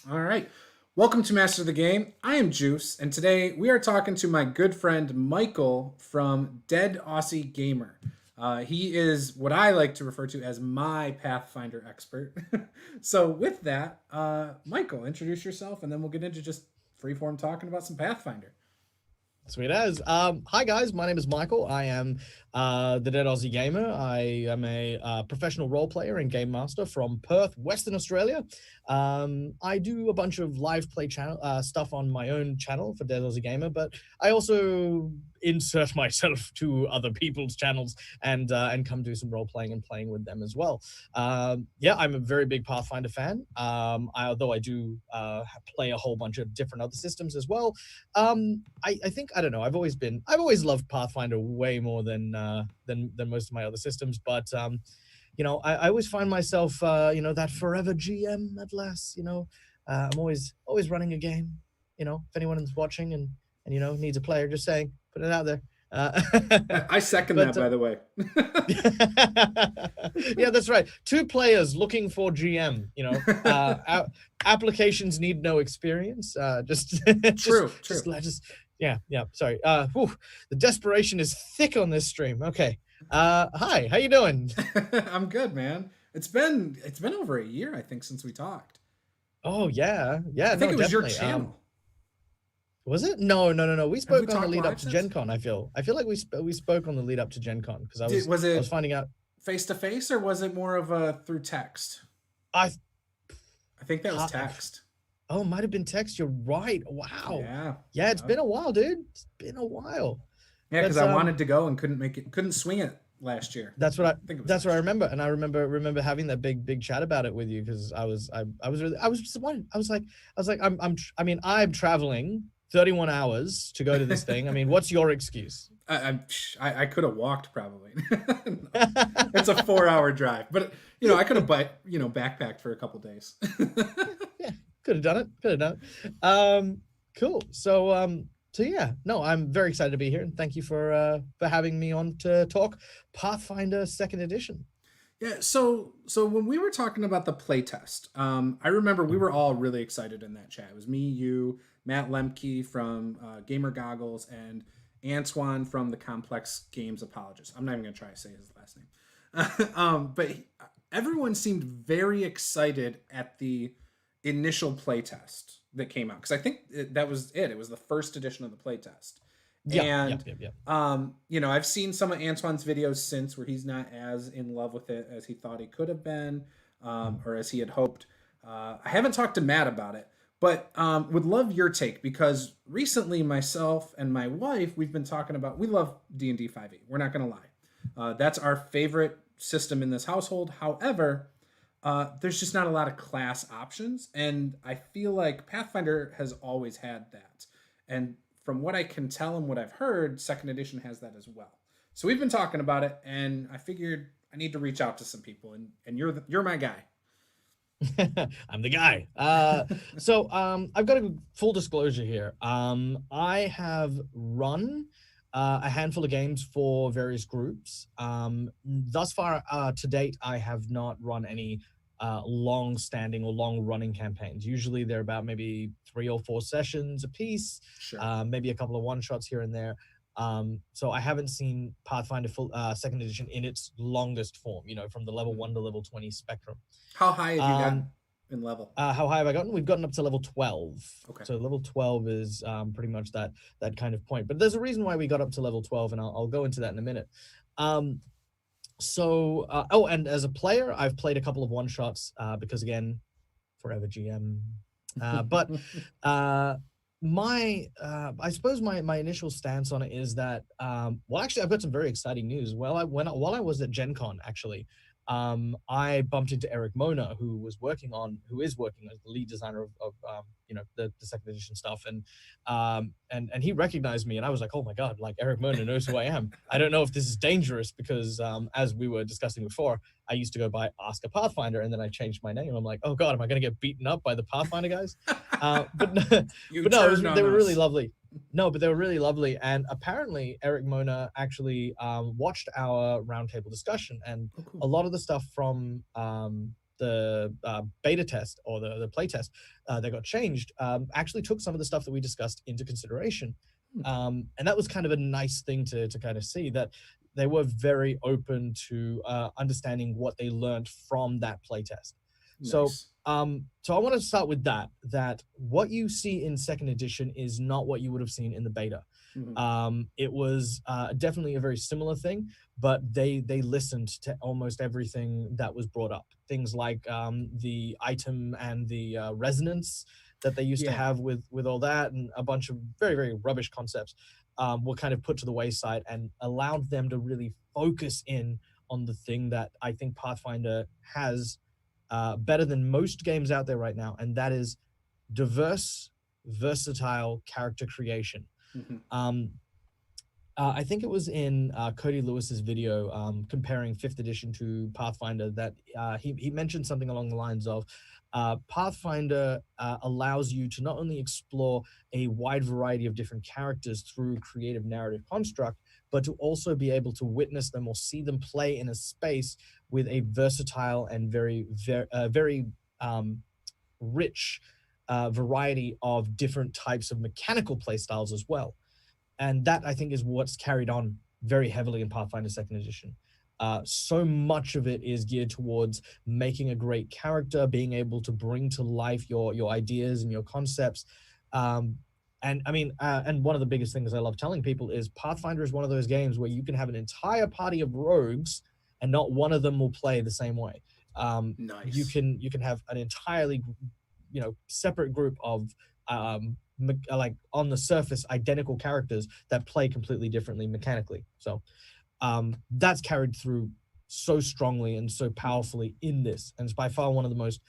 All right. Welcome to Master of the Game. I am Juice, and today we are talking to my good friend Michael from Dead Aussie Gamer. He is what I like to refer to as my Pathfinder expert. So, with that, Michael, introduce yourself, and then we'll get into just freeform talking about some Pathfinder. Sweet as. Hi guys, my name is Michael. I am the Dead Aussie Gamer. I am a professional role player and game master from Perth, Western Australia. I do a bunch of live play channel stuff on my own channel for Dead Aussie Gamer, but I also insert myself to other people's channels and come do some role playing and playing with them as well. Yeah, I'm a very big Pathfinder fan. Although I do play a whole bunch of different other systems as well. I think I don't know. I've always loved Pathfinder way more than most of my other systems. But I always find myself that forever GM at last. I'm always running a game. If anyone's watching and needs a player, just saying, put it out there. I second but that, by the way. yeah, that's right. Two players looking for GM. Applications need no experience. True. Yeah. Sorry. The desperation is thick on this stream. Okay. Hi. How you doing? I'm good, man. It's been over a year, I think, since we talked. Oh yeah. I think it was your Definitely. channel. Was it? No. We Have we spoke on the talked lead live up to since? Gen Con. I feel like we spoke on the lead up to Gen Con because Was I was it finding out. face to face or was it more of a through text? I I think that was text. Oh, might have been text. You're right. Wow. Yeah. Yeah, it's been a while, dude. It's been a while. Yeah, because But I wanted to go and couldn't swing it last year. that's what I think it was that's what I last year. remember, and I remember having that big chat about it with you because I was disappointed. I was like I'm traveling 31 hours to go to this thing. I mean, what's your excuse? I could have walked probably. It's a 4-hour drive, but I could have backpacked for a couple days. Yeah, could have done it. Cool. So yeah, no, I'm very excited to be here, and thank you for having me on to talk Pathfinder Second Edition. Yeah, so when we were talking about the playtest, I remember we were all really excited in that chat. It was me, you, Matt Lemke from Gamer Goggles, and Antoine from the Complex Games Apologist. I'm not even gonna try to say his last name, everyone seemed very excited at the initial playtest that came out because I think that was it. It was the first edition of the playtest. And Yep. I've seen some of Antoine's videos since where he's not as in love with it as he thought he could have been, or as he had hoped. I haven't talked to Matt about it, but would love your take because recently myself and my wife we've been talking about we love D&D 5e. We're not gonna lie, that's our favorite system in this household. However, there's just not a lot of class options, and I feel like Pathfinder has always had that. And from what I can tell and what I've heard, Second Edition has that as well. So we've been talking about it, and I figured I need to reach out to some people, and you're my guy. I'm the guy. I've got a full disclosure here. I have run a handful of games for various groups. Thus far, to date, I have not run any long-standing or long-running campaigns. Usually, they're about maybe 3 or 4 sessions a piece, Sure. maybe a couple of one-shots here and there. So I haven't seen Pathfinder full Second Edition in its longest form. From the level 1 to level 20 spectrum. How high have you Um, gotten in level? how high have I gotten? We've gotten up to level 12. Okay. So level 12 is pretty much that kind of point. But there's a reason why we got up to level 12, and I'll go into that in a minute. And as a player, I've played a couple of one-shots because, again, forever GM. But I suppose my initial stance on it is that, actually, I've got some very exciting news. While I was at Gen Con, actually, I bumped into Eric Mona, who is working as the lead designer of the second edition stuff, and he recognized me, and I was like, oh my god, like Eric Mona knows who I am. I don't know if this is dangerous because, as we were discussing before, I used to go by Ask a Pathfinder, and then I changed my name. I'm like, oh god, am I gonna get beaten up by the Pathfinder guys? But no, they were really lovely. No, but they were really lovely. And apparently Eric Mona actually watched our roundtable discussion, and Oh, cool. a lot of the stuff from beta test or the play test that got changed actually took some of the stuff that we discussed into consideration. And that was kind of a nice thing to kind of see, that they were very open to understanding what they learned from that playtest. So, Nice. so I want to start with that what you see in second edition is not what you would have seen in the beta. It was definitely a very similar thing, but they listened to almost everything that was brought up. Things like the item and the resonance that they used to have with all that, and a bunch of very, very rubbish concepts were kind of put to the wayside and allowed them to really focus in on the thing that I think Pathfinder has better than most games out there right now, and that is diverse, versatile character creation. I think it was in Cody Lewis's video comparing 5th edition to Pathfinder that he mentioned something along the lines of Pathfinder allows you to not only explore a wide variety of different characters through creative narrative construct, but to also be able to witness them or see them play in a space with a versatile and very rich variety of different types of mechanical play styles as well. And that, I think, is what's carried on very heavily in Pathfinder 2nd edition. So much of it is geared towards making a great character, being able to bring to life your ideas and your concepts. And I mean, and one of the biggest things I love telling people is Pathfinder is one of those games where you can have an entire party of rogues and not one of them will play the same way. Nice. You can have an entirely, separate group of like on the surface identical characters that play completely differently mechanically. So that's carried through so strongly and so powerfully in this, and it's by far one of the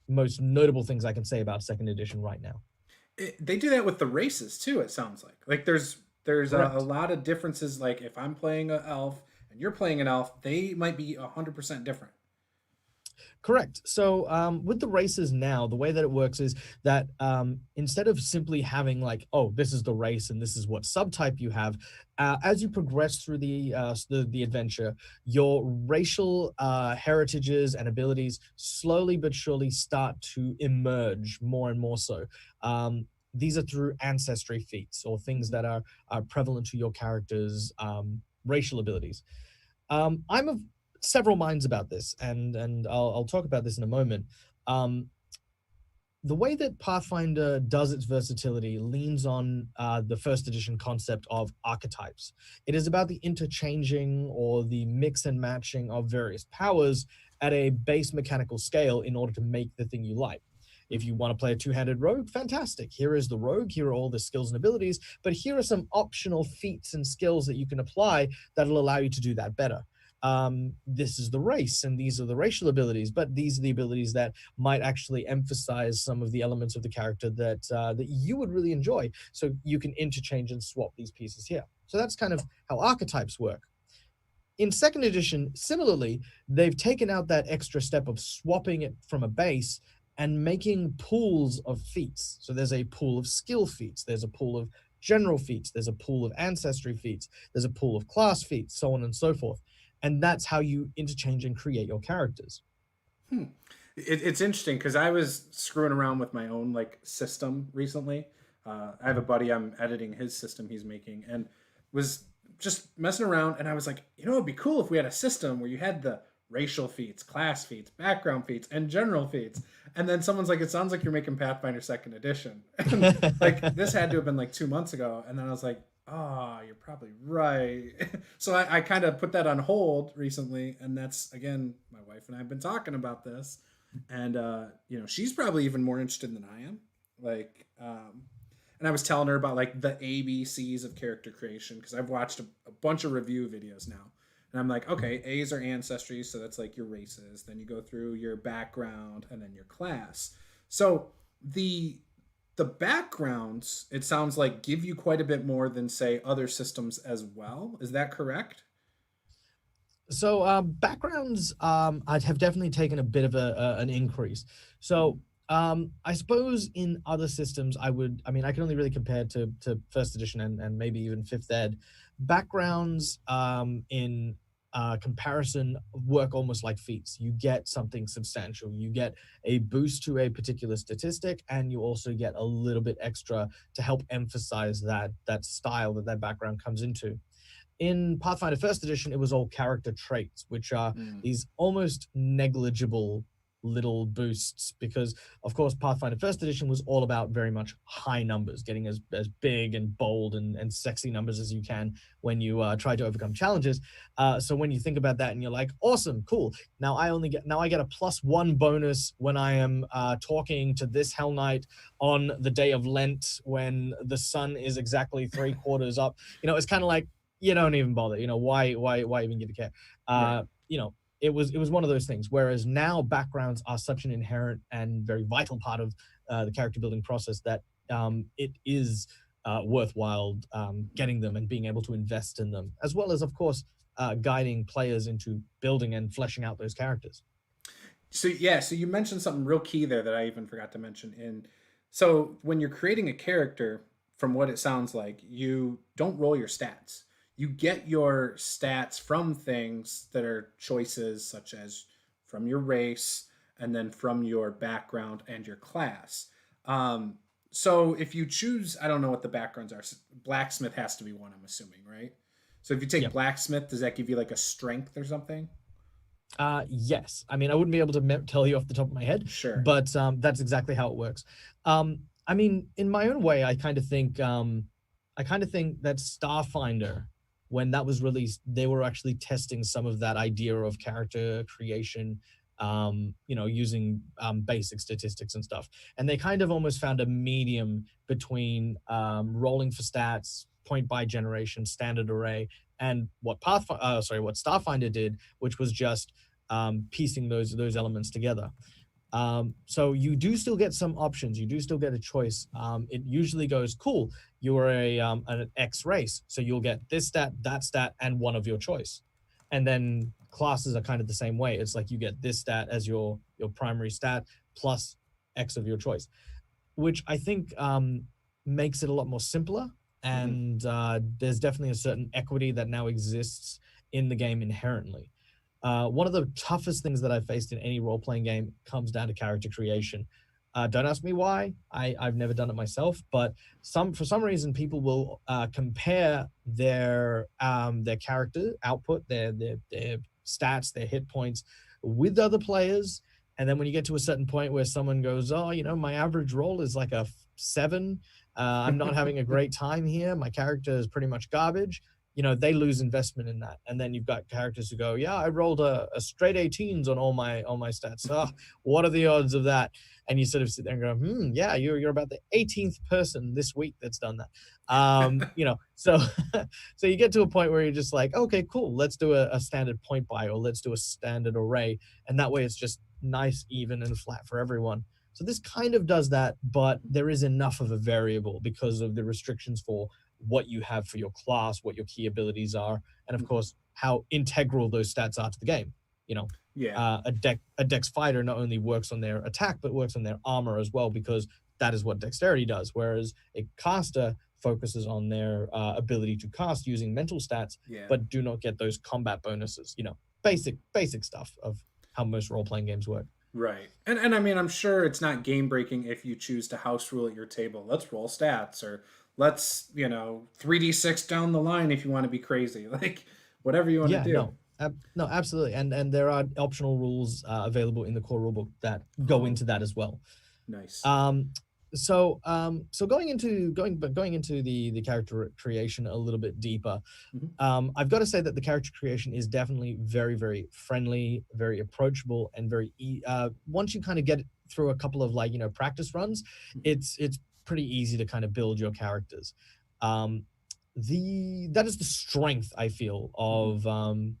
most notable things I can say about 2nd edition right now. They do that with the races too, it sounds like there's a lot of differences. Like if I'm playing an elf and you're playing an elf, they might be 100% different. Correct. So with the races now, the way that it works is that instead of simply having like, oh, this is the race and this is what subtype you have, as you progress through the adventure, your racial heritages and abilities slowly but surely start to emerge more and more so. These are through ancestry feats or things that are prevalent to your character's racial abilities. I'm of several minds about this, and I'll talk about this in a moment. The way that Pathfinder does its versatility leans on the 1st edition concept of archetypes. It is about the interchanging or the mix and matching of various powers at a base mechanical scale in order to make the thing you like. If you want to play a two-handed rogue, fantastic. Here is the rogue, here are all the skills and abilities, but here are some optional feats and skills that you can apply that'll allow you to do that better. This is the race and these are the racial abilities, but these are the abilities that might actually emphasize some of the elements of the character that you would really enjoy. So you can interchange and swap these pieces here. So that's kind of how archetypes work. In 2nd edition, similarly, they've taken out that extra step of swapping it from a base and making pools of feats. So there's a pool of skill feats, there's a pool of general feats, there's a pool of ancestry feats, there's a pool of class feats, so on and so forth. And that's how you interchange and create your characters. It's interesting because I was screwing around with my own like system recently. I have a buddy, I'm editing his system he's making, and was just messing around. And I was like, it'd be cool if we had a system where you had the racial feats, class feats, background feats, and general feats. And then someone's like, it sounds like you're making Pathfinder 2nd edition. And like this had to have been like 2 months ago. And then I was like, oh, you're probably right. So I kind of put that on hold recently, and that's, again, my wife and I have been talking about this, and she's probably even more interested than I am. Like, and I was telling her about like the ABCs of character creation because I've watched a bunch of review videos now, and I'm like, okay, A's are ancestry, so that's like your races. Then you go through your background and then your class. So the backgrounds, it sounds like, give you quite a bit more than, say, other systems as well. Is that correct? So backgrounds I have definitely taken a bit of an increase. So I suppose in other systems I can only really compare to 1st edition and maybe even 5th ed. Backgrounds in comparison work almost like feats. You get something substantial. You get a boost to a particular statistic, and you also get a little bit extra to help emphasize that style that background comes into. In Pathfinder First Edition, it was all character traits, which are Mm. these almost negligible little boosts, because of course Pathfinder First Edition was all about very much high numbers, getting as big and bold and sexy numbers as you can when you try to overcome challenges. So when you think about that and you're like, awesome, cool, now I get a +1 bonus when I am talking to this Hell Knight on the day of Lent when the sun is exactly 3/4 up. It's kind of like, you don't even bother. Why even give a care? Right. It was one of those things. Whereas now backgrounds are such an inherent and very vital part of the character building process that it is worthwhile getting them and being able to invest in them, as well as, of course, guiding players into building and fleshing out those characters. So yeah, so you mentioned something real key there that I even forgot to mention. So when you're creating a character, from what it sounds like, you don't roll your stats. You get your stats from things that are choices such as from your race and then from your background and your class. So if you choose, I don't know what the backgrounds are. Blacksmith has to be one, I'm assuming, right? So if you take Yep. blacksmith, does that give you like a strength or something? Yes. I mean, I wouldn't be able to tell you off the top of my head, Sure. but that's exactly how it works. I mean, in my own way, I kind of think that Starfinder, when that was released, they were actually testing some of that idea of character creation, using basic statistics and stuff, and they kind of almost found a medium between rolling for stats, point by generation, standard array, and what Starfinder did, which was just piecing those elements together. So you do still get some options. You do still get a choice. It usually goes, cool, you are an X race, so you'll get this stat, that stat, and one of your choice. And then classes are kind of the same way. It's like you get this stat as your primary stat plus X of your choice, which I think makes it a lot more simpler. Hmm. And there's definitely a certain equity that now exists in the game inherently. One of the toughest things that I've faced in any role-playing game comes down to character creation. Don't ask me why. I've never done it myself, but for some reason people will compare their character output, their stats, their hit points with other players, and then when you get to a certain point where someone goes, oh, my average roll is like a 7. I'm not having a great time here. My character is pretty much garbage. They lose investment in that. And then you've got characters who go, yeah, I rolled a straight 18s on all my stats. Oh, what are the odds of that? And you sort of sit there and go, yeah, you're about the 18th person this week that's done that. So so you get to a point where you're just like, okay, cool, let's do a standard point buy, or let's do a standard array. And that way it's just nice, even, and flat for everyone. So this kind of does that, but there is enough of a variable because of the restrictions for what you have for your class, what your key abilities are, and of course how integral those stats are to the game. Yeah. A dex fighter not only works on their attack but works on their armor as well, because that is what dexterity does. Whereas a caster focuses on their ability to cast using mental stats, Yeah. but do not get those combat bonuses. Basic stuff of how most role playing games work. Right. And I mean, I'm sure it's not game breaking if you choose to house rule at your table. Let's roll stats, or let's, 3d6 down the line if you want to be crazy. Like whatever you want to Yeah, do. no, absolutely, and there are optional rules available in the core rulebook that go Oh, into that as well. nice. So going into the character creation a little bit deeper, Mhm. I've got to say that the character creation is definitely very, very friendly, very approachable, and once you kind of get through a couple of practice runs, it's pretty easy to kind of build your characters. Um, that is the strength, I feel, Mhm. of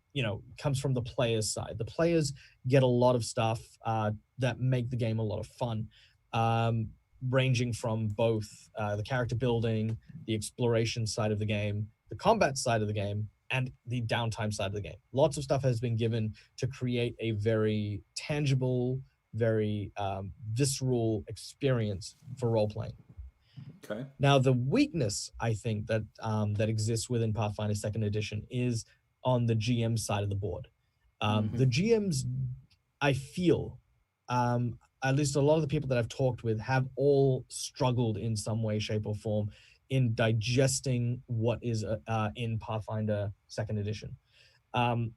comes from the players' side. The players get a lot of stuff that make the game a lot of fun. Um, Ranging from both the character building, the exploration side of the game, the combat side of the game, and the downtime side of the game. Lots of stuff has been given to create a very tangible, very visceral experience for role playing. Okay. Now, the weakness I think that exists within Pathfinder Second Edition is on the GM side of the board. Mhm. The GMs, I feel, at least a lot of the people that I've talked with have all struggled in some way, shape, or form in digesting what is in Pathfinder Second Edition. Um,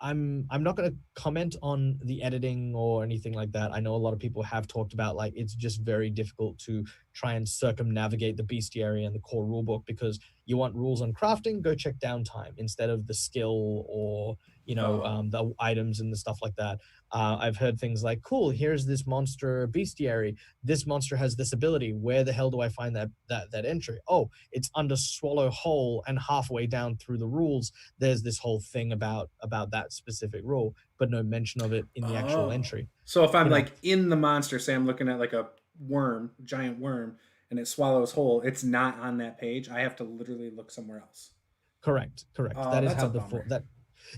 I'm not going to comment on the editing or anything like that. I know a lot of people have talked about like it's just very difficult to try and circumnavigate the bestiary and the core rulebook because you want rules on crafting, go check downtime instead of the skill or Oh. the items and the stuff like that. I've heard things like, cool, here's this monster bestiary. This monster has this ability. Where the hell do I find that entry? Oh, it's under Swallow Hole, and halfway down through the rules there's this whole thing about that specific rule, but no mention of it in the actual Oh. entry. So if I'm You know, like in the monster, say I'm looking at like a worm, giant worm, and it swallows whole, it's not on that page. I have to literally look somewhere else. correct, correct. Oh, That is that's how a bummer. that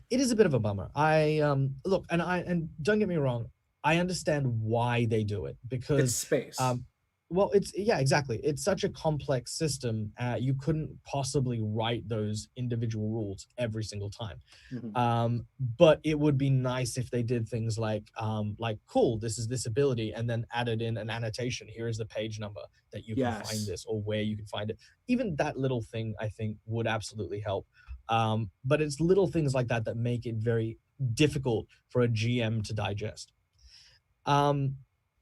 it is a bit of a bummer. I look, and don't get me wrong, I understand why they do it It's because space. um well, it's yeah, exactly. It's such a complex system. You couldn't possibly write those individual rules every single time. Mhm. But it would be nice if they did things like cool, this is this ability, and then added in an annotation. Here is the page number that you can find Yes. this or where you can find it. Even that little thing, I think, would absolutely help. But it's little things like that that make it very difficult for a GM to digest. Um,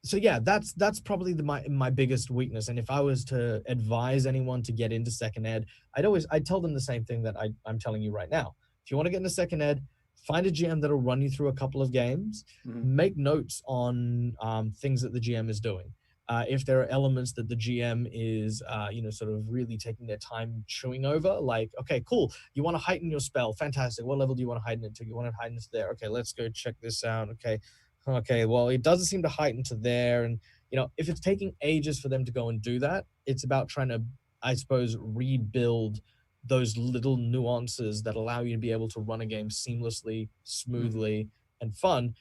so yeah, that's probably my biggest weakness. And if I was to advise anyone to get into second ed, I'd tell them the same thing that I'm telling you right now. If you want to get into second ed, find a GM that'll run you through a couple of games, Mhm. make notes on things that the GM is doing. If there are elements that the GM is, sort of really taking their time chewing over, like, okay, cool, you want to heighten your spell, fantastic. What level do you want to heighten it to? You want to heighten it to there? Okay, let's go check this out. Okay, well, it doesn't seem to heighten to there. And, if it's taking ages for them to go and do that, it's about trying to, I suppose, rebuild those little nuances that allow you to be able to run a game seamlessly, Mhm. smoothly, and fun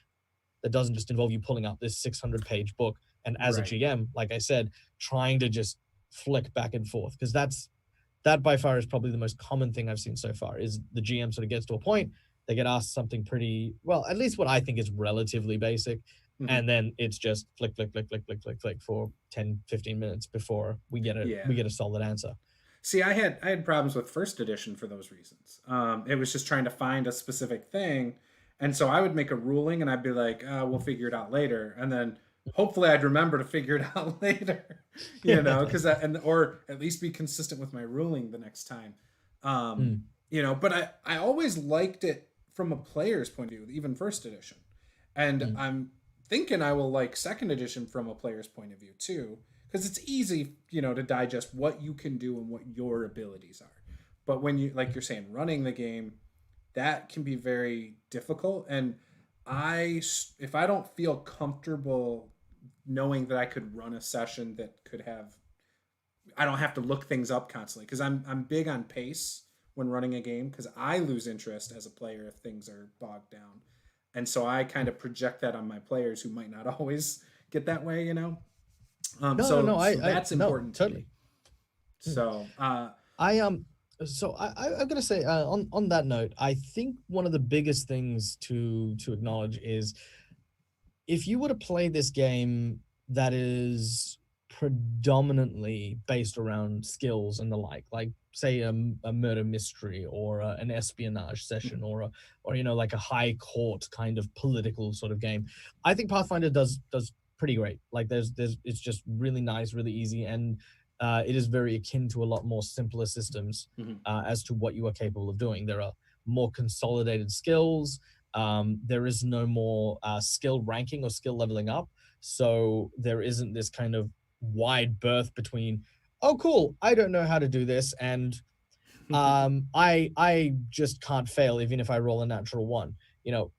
that doesn't just involve you pulling out this 600-page book and as a Right. GM, like I said, trying to just flick back and forth because that by far is probably the most common thing I've seen so far is the GM sort of gets to a point, they get asked something pretty, well, at least what I think is relatively basic. Mhm. And then it's just flick, flick, flick, flick, flick, flick, flick for 10, 15 minutes before Yeah. we get a solid answer. See, I had problems with first edition for those reasons. It was just trying to find a specific thing, and so I would make a ruling, and I'd be like, "We'll figure it out later," and then hopefully I'd remember to figure it out later, because or at least be consistent with my ruling the next time. Um, Mm, but I always liked it from a player's point of view, even first edition, and mm, I'm thinking I will like second edition from a player's point of view too because it's easy, to digest what you can do and what your abilities are. But when you, like you're saying, running the game, that can be very difficult. And if I don't feel comfortable knowing that I could run a session that could have, I don't have to look things up constantly because I'm big on pace when running a game because I lose interest as a player if things are bogged down, and so I kind of project that on my players who might not always get that way. no, no, So no. so I that's no, important to me. totally. Mm. So I so I'm gonna say on that note, I think one of the biggest things to acknowledge is if you were to play this game that is predominantly based around skills and the like say a murder mystery or an espionage session or like a high court kind of political sort of game, I think Pathfinder does pretty great. Like there's it's just really nice, really easy, and it is very akin to a lot more simpler systems mhm. as to what you are capable of doing. There are more consolidated skills. There is no more skill ranking or skill leveling up. So there isn't this kind of wide berth between, oh, cool, I don't know how to do this, and I just can't fail even if I roll a natural one.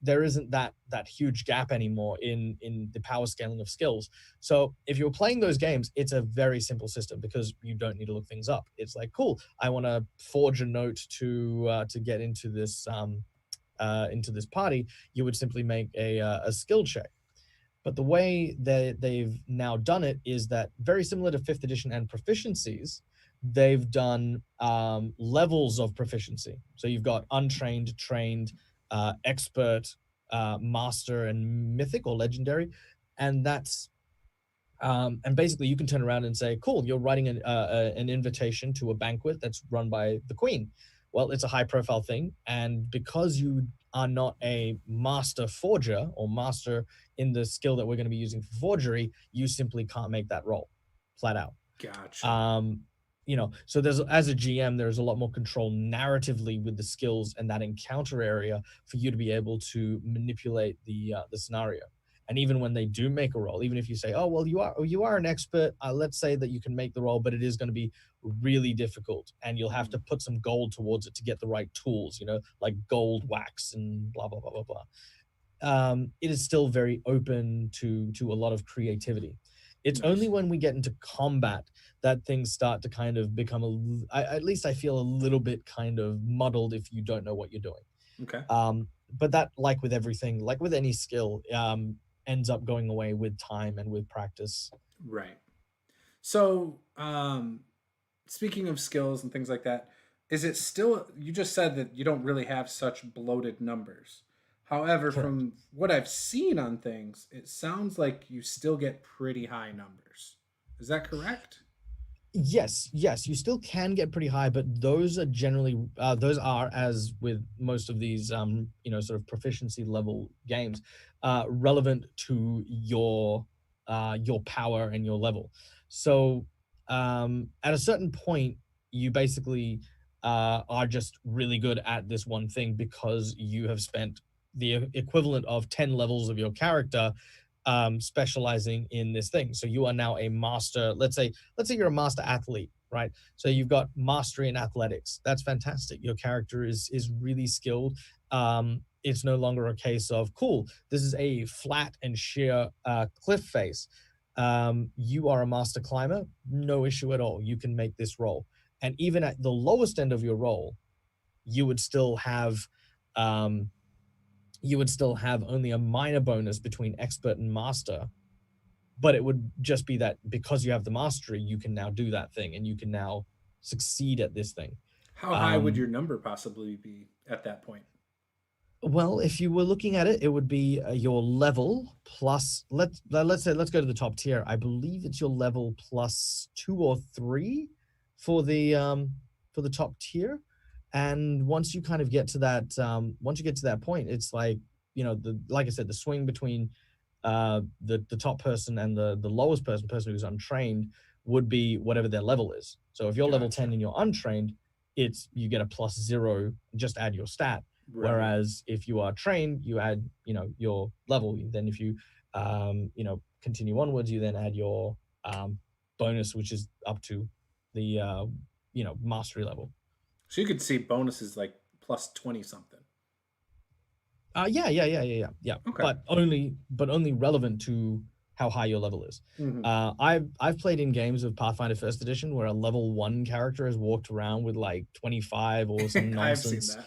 There isn't that huge gap anymore in the power scaling of skills. So if you're playing those games, it's a very simple system because you don't need to look things up. It's like, cool, I want to forge a note to get into this party. You would simply make a skill check. But the way that they've now done it is that very similar to fifth edition and proficiencies, they've done levels of proficiency. So you've got untrained, trained, expert, master, and mythic or legendary, and that's and basically you can turn around and say, cool, you're writing an invitation to a banquet that's run by the queen. Well, it's a high profile thing, and because you are not a master forger or master in the skill that we're going to be using for forgery, you simply can't make that roll flat out. Gotcha. um so there's, as a GM, there's a lot more control narratively with the skills and that encounter area for you to be able to manipulate the scenario. And even when they do make a roll, even if you say, oh well, you are an expert, let's say that you can make the roll, but it is going to be really difficult and you'll have to put some gold towards it to get the right tools, like gold wax and blah blah blah blah blah. It is still very open to a lot of creativity. It's Nice. only when we get into combat that things start to kind of become at least I feel a little bit kind of muddled if you don't know what you're doing. Okay. But that, like with everything, like with any skill, ends up going away with time and with practice. Right. So, speaking of skills and things like that, is it still, you just said that you don't really have such bloated numbers. However, Correct. from what I've seen on things, it sounds like you still get pretty high numbers. Is that correct? Yes, you still can get pretty high, but those are generally those are, as with most of these sort of proficiency level games, relevant to your power and your level. So at a certain point, you basically are just really good at this one thing because you have spent the equivalent of 10 levels of your character specializing in this thing. So you are now a master. Let's say you're a master athlete, right? So you've got mastery in athletics. That's fantastic. Your character is really skilled. It's no longer a case of, cool, this is a flat and sheer cliff face. You are a master climber, no issue at all. You can make this roll. And even at the lowest end of your roll, you would still have um, only a minor bonus between expert and master, but it would just be that because you have the mastery, you can now do that thing and you can now succeed at this thing. How high would Um, your number possibly be at that point? well, if you were looking at it, it would be your level plus. Let's go to the top tier. I believe it's your level plus 2 or 3 for the top tier. And once you kind of get to that, once you get to that point, it's like, like I said, the swing between the top person and the lowest person who's untrained, would be whatever their level is. So if you're level Gotcha. 10 and you're untrained, you get a +0, just add your stat. Right. Whereas if you are trained, you add, your level. Then if you continue onwards, you then add your bonus, which is up to the mastery level. So you could see bonuses like plus 20 something. Yeah. Okay. But only relevant to how high your level is. Hmm. I've played in games of Pathfinder First Edition where a level 1 character has walked around with like 25 or some I've seen nonsense. that.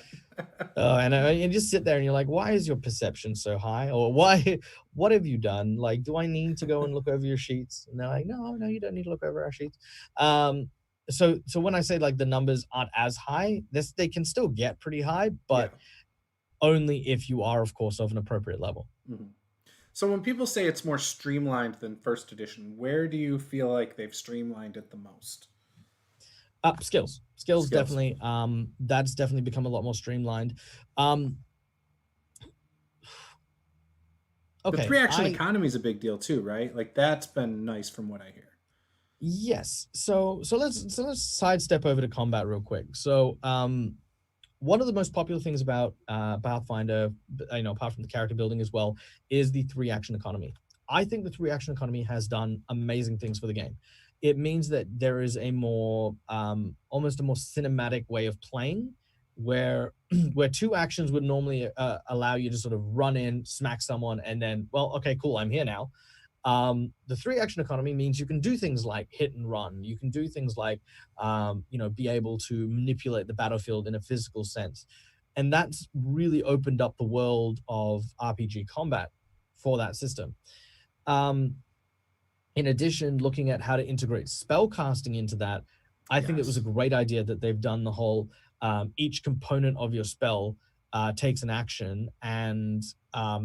And you just sit there and you're like, why is your perception so high? Or why? What have you done? Like, do I need to go and look over your sheets? And they're like, no, you don't need to look over our sheets. So when I say like the numbers aren't as high, they can still get pretty high, Yeah. but only if you are, of course, of an appropriate level. Hmm. So when people say it's more streamlined than first edition, where do you feel like they've streamlined it the most? Skills Skills. definitely. That's definitely become a lot more streamlined. Um, The okay, three action economy is a big deal too, right? Like that's been nice from what I hear. yes. So let's sidestep over to combat real quick. So one of the most popular things about Pathfinder, apart from the character building as well, is the 3 action economy. I think the 3 action economy has done amazing things for the game. It means that there is a more, almost a more cinematic way of playing, where where 2 actions would normally allow you to sort of run in, smack someone, and then, well, okay, cool, I'm here now. The 3 action economy means you can do things like hit and run. You can do things like, be able to manipulate the battlefield in a physical sense. And that's really opened up the world of RPG combat for that system. Um, in addition, looking at how to integrate spell casting into that, I think it was a Yes. great idea that they've done the whole each component of your spell takes an action, and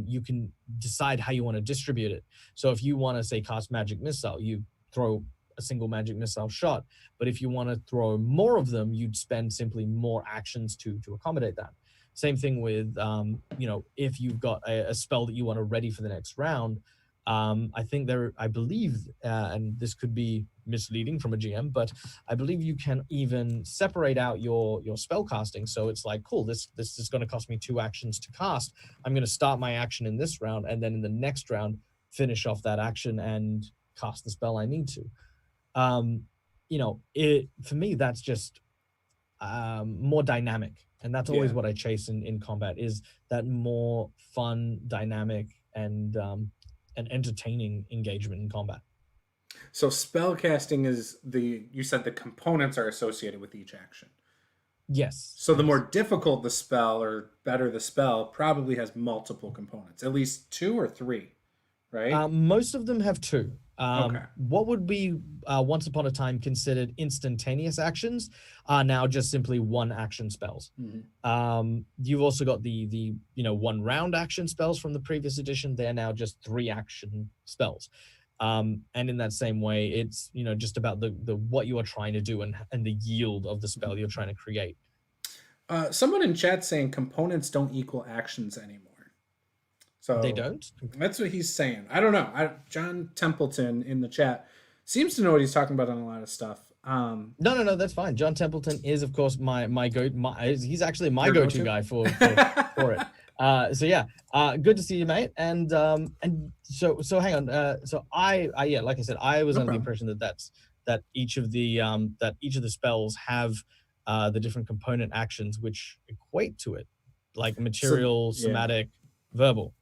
you can decide how you want to distribute it. So if you want to say cast magic missile, you throw a single magic missile shot. But if you want to throw more of them, you'd spend simply more actions to accommodate that. Same thing with if you've got a spell that you want to ready for the next round. I think I believe, and this could be misleading from a GM, but I believe you can even separate out your spell casting. So it's like, cool, this is going to cost me 2 actions to cast. I'm going to start my action in this round, and then in the next round, finish off that action and cast the spell I need to. For me, that's just more dynamic, and that's always what I chase in combat, is that more fun, dynamic, and entertaining engagement in combat. So spell casting is you said the components are associated with each action. Yes. So the more difficult the spell or better the spell probably has multiple components, at least 2 or 3, right? Most of them have 2. Okay. What would be once upon a time considered instantaneous actions are now just simply 1 action spells. Mm-hmm. You've also got the 1 round action spells from the previous edition. They're now just 3 action spells. And in that same way, it's just about the what you are trying to do and the yield of the spell you're trying to create. Someone in chat saying components don't equal actions anymore. So they don't? That's what he's saying. I don't know. John Templeton in the chat seems to know what he's talking about on a lot of stuff. No, that's fine. John Templeton is, of course, he's actually my go-to guy for it. So yeah, good to see you, mate. And so hang on. So I like I said, I was under the impression that each of the spells have the different component actions which equate to it, like material, somatic, verbal.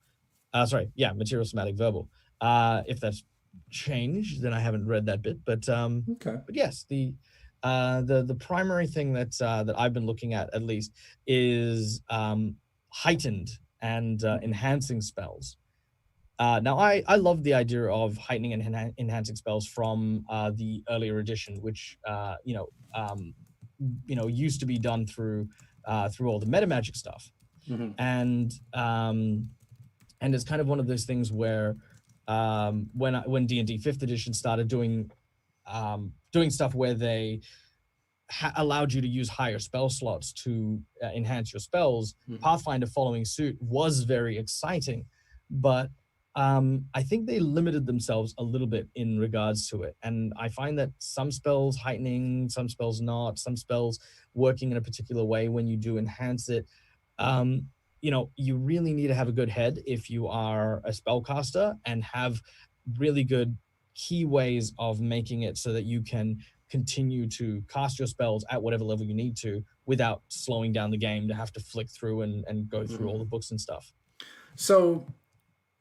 Material, somatic, verbal. If that's changed, then I haven't read that bit. But but yes, the primary thing that I've been looking at least is heightened and enhancing spells. Now I love the idea of heightening and enhancing spells from the earlier edition, which used to be done through all the meta magic stuff. Mm-hmm. And it's kind of one of those things where when D&D 5th edition started doing stuff where they allowed you to use higher spell slots to enhance your spells, Pathfinder following suit was very exciting, but I think they limited themselves a little bit in regards to it. And I find that some spells heightening, some spells not, some spells working in a particular way when you do enhance it. You really need to have a good head if you are a spellcaster and have really good key ways of making it so that you can continue to cast your spells at whatever level you need to without slowing down the game to have to flick through and go through all the books and stuff. So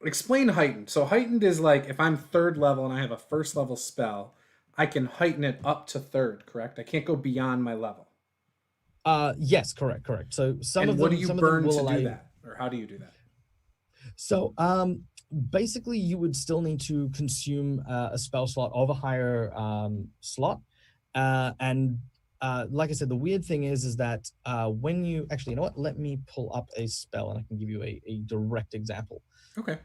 explain heightened. So heightened is like if I'm 3rd level and I have a 1st level spell, I can heighten it up to 3rd, correct? I can't go beyond my level. Yes, correct. So what do you burn to do that? Or how do you do that? So basically you would still need to consume a spell slot of a higher slot. And like I said, the weird thing is that when you actually, you know what? Let me pull up a spell and I can give you a direct example. Okay.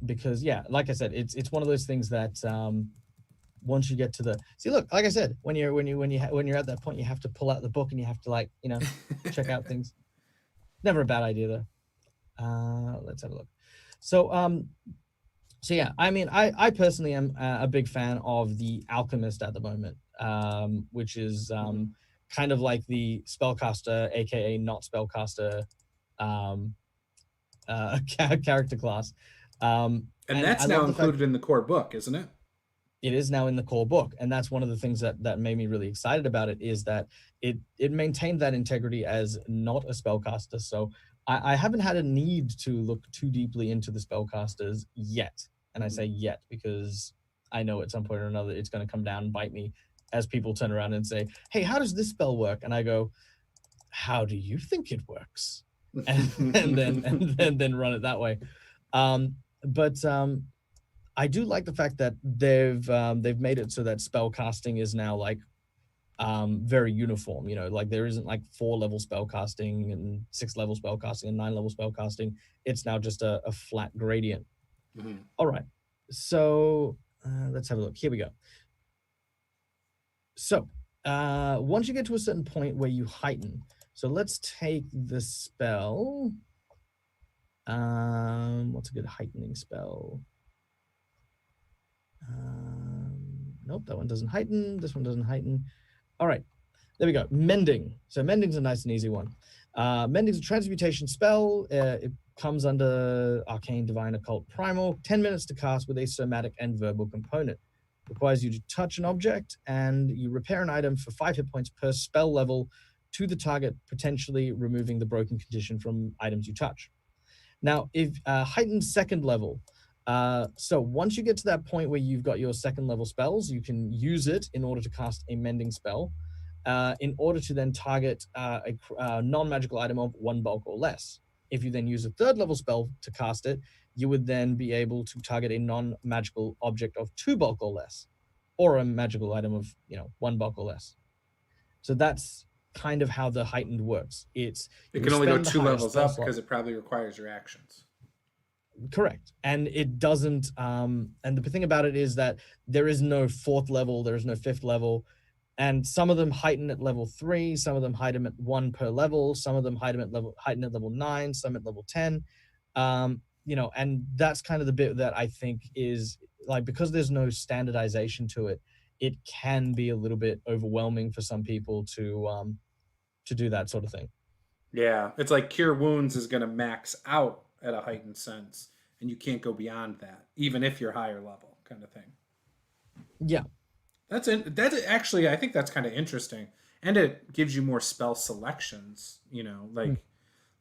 Because like I said, it's one of those things that once you get to look, like I said, when you're at that point, you have to pull out the book and you have to check out things. Never a bad idea though. Let's have a look. So yeah, I mean, I personally am a big fan of the Alchemist at the moment, which is kind of like the spellcaster, aka not spellcaster, character class. And that's now included in the core book, isn't it? It is now in the core book, and that's one of the things that made me really excited about it, is that it maintained that integrity as not a spellcaster. So I haven't had a need to look too deeply into the spellcasters yet, and I say yet because I know at some point or another it's going to come down and bite me as people turn around and say, "Hey, how does this spell work?" And I go, "How do you think it works?" and then run it that way. But I do like the fact that they've made it so that spell casting is now like very uniform. Like there isn't like 4-level spellcasting and 6-level spellcasting and 9-level spellcasting. It's now just a flat gradient. Mm-hmm. All right, so let's have a look. Here we go. So once you get to a certain point where you heighten, so let's take the spell. What's a good heightening spell? Nope, that one doesn't heighten. This one doesn't heighten. All right, there we go. Mending. So mending's a nice and easy one. Mending's a transmutation spell. It comes under Arcane, Divine, Occult, Primal. 10 minutes to cast with a somatic and verbal component. Requires you to touch an object, and you repair an item for 5 hit points per spell level to the target, potentially removing the broken condition from items you touch. Now, if heightened second level, so once you get to that point where you've got your second level spells, you can use it in order to cast a mending spell, in order to then target a non-magical item of 1 bulk or less. If you then use a third level spell to cast it, you would then be able to target a non-magical object of 2 bulk or less, or a magical item of 1 bulk or less. So that's kind of how the heightened works. It can only go 2 levels up slot. because it probably requires your actions. Correct. And it doesn't and the thing about it is that there is no 4th level, there is no 5th level, and some of them heighten at level 3, some of them heighten at 1 per level, some of them heighten at level 9, some at level 10. And that's kind of the bit that I think is like, because there's no standardization to it, it can be a little bit overwhelming for some people to do that sort of thing. Yeah, it's like Cure Wounds is going to max out at a heightened sense, and you can't go beyond that, even if you're higher level, kind of thing. Yeah, that's actually, I think that's kind of interesting, and it gives you more spell selections.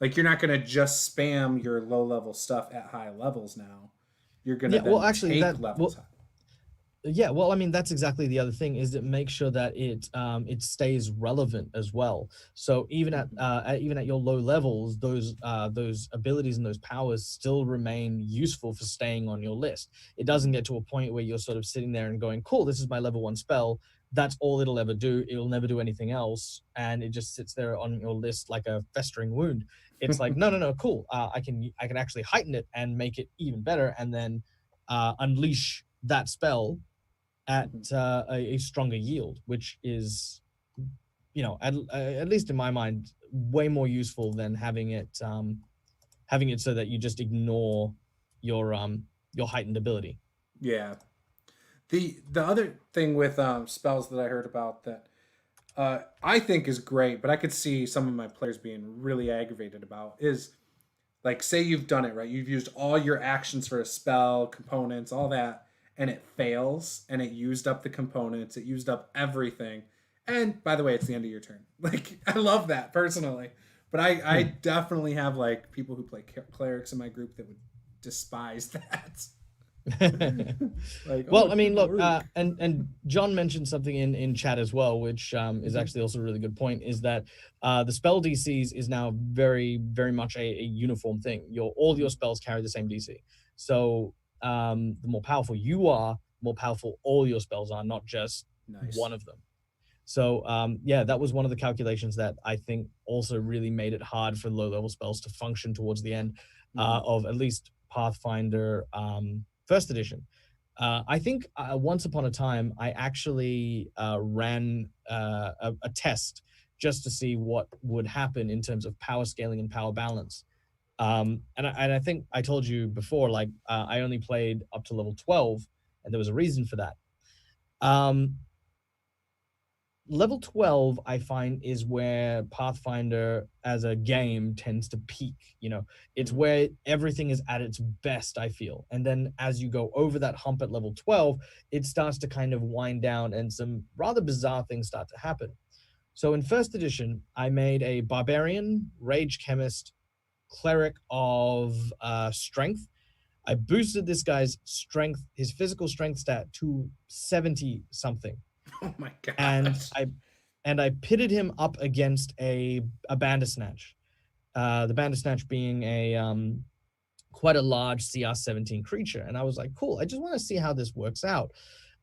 Like you're not going to just spam your low level stuff at high levels now. You're going to take levels high. Yeah, well, I mean, that's exactly the other thing, is it makes sure that it stays relevant as well. So even at your low levels, those abilities and those powers still remain useful for staying on your list. It doesn't get to a point where you're sort of sitting there and going, cool, this is my level 1 spell. That's all it'll ever do. It'll never do anything else, and it just sits there on your list like a festering wound. It's like, no, cool. I can actually heighten it and make it even better, and then unleash that spell at a stronger yield, which is, at least in my mind, way more useful than having it so that you just ignore your heightened ability. Yeah. The other thing with spells that I heard about that I think is great, but I could see some of my players being really aggravated about, is like, say you've done it right, you've used all your actions for a spell, components, all that, and it fails, and it used up the components, it used up everything, and by the way, it's the end of your turn. Like, I love that personally, but I definitely have like people who play clerics in my group that would despise that. Like, well, I mean, look, and John mentioned something in chat as well, which is actually also a really good point, is that the spell DCs is now very, very much a uniform thing. All your spells carry the same DC. So the more powerful you are, the more powerful all your spells are, not just one of them. So that was one of the calculations that I think also really made it hard for low-level spells to function towards the end of at least Pathfinder First Edition. I think once upon a time, I actually ran a test just to see what would happen in terms of power scaling and power balance. And I think I told you before, like, I only played up to level 12, and there was a reason for that. Level 12, I find, is where Pathfinder as a game tends to peak. It's where everything is at its best, I feel. And then as you go over that hump at level 12, it starts to kind of wind down, and some rather bizarre things start to happen. So in first edition, I made a barbarian, rage chemist, cleric of strength. I boosted this guy's strength, his physical strength stat, to 70 something. Oh my god! And I pitted him up against a Bandersnatch. The Bandersnatch being a quite a large CR 17 creature, and I was like, cool. I just want to see how this works out.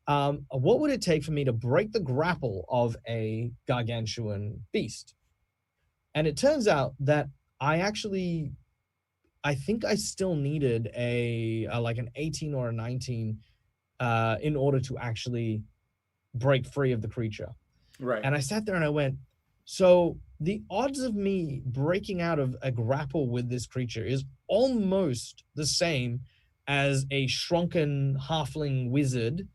What would it take for me to break the grapple of a gargantuan beast? And it turns out that I think I still needed like an 18 or a 19 in order to actually break free of the creature. Right. And I sat there and I went, so the odds of me breaking out of a grapple with this creature is almost the same as a shrunken halfling wizard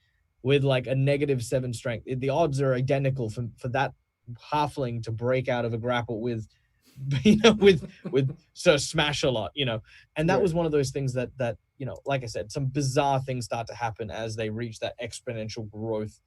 with like a -7 strength. The odds are identical for that halfling to break out of a grapple with, with so smash a lot, and that Right. was one of those things that like I said, some bizarre things start to happen as they reach that exponential growth.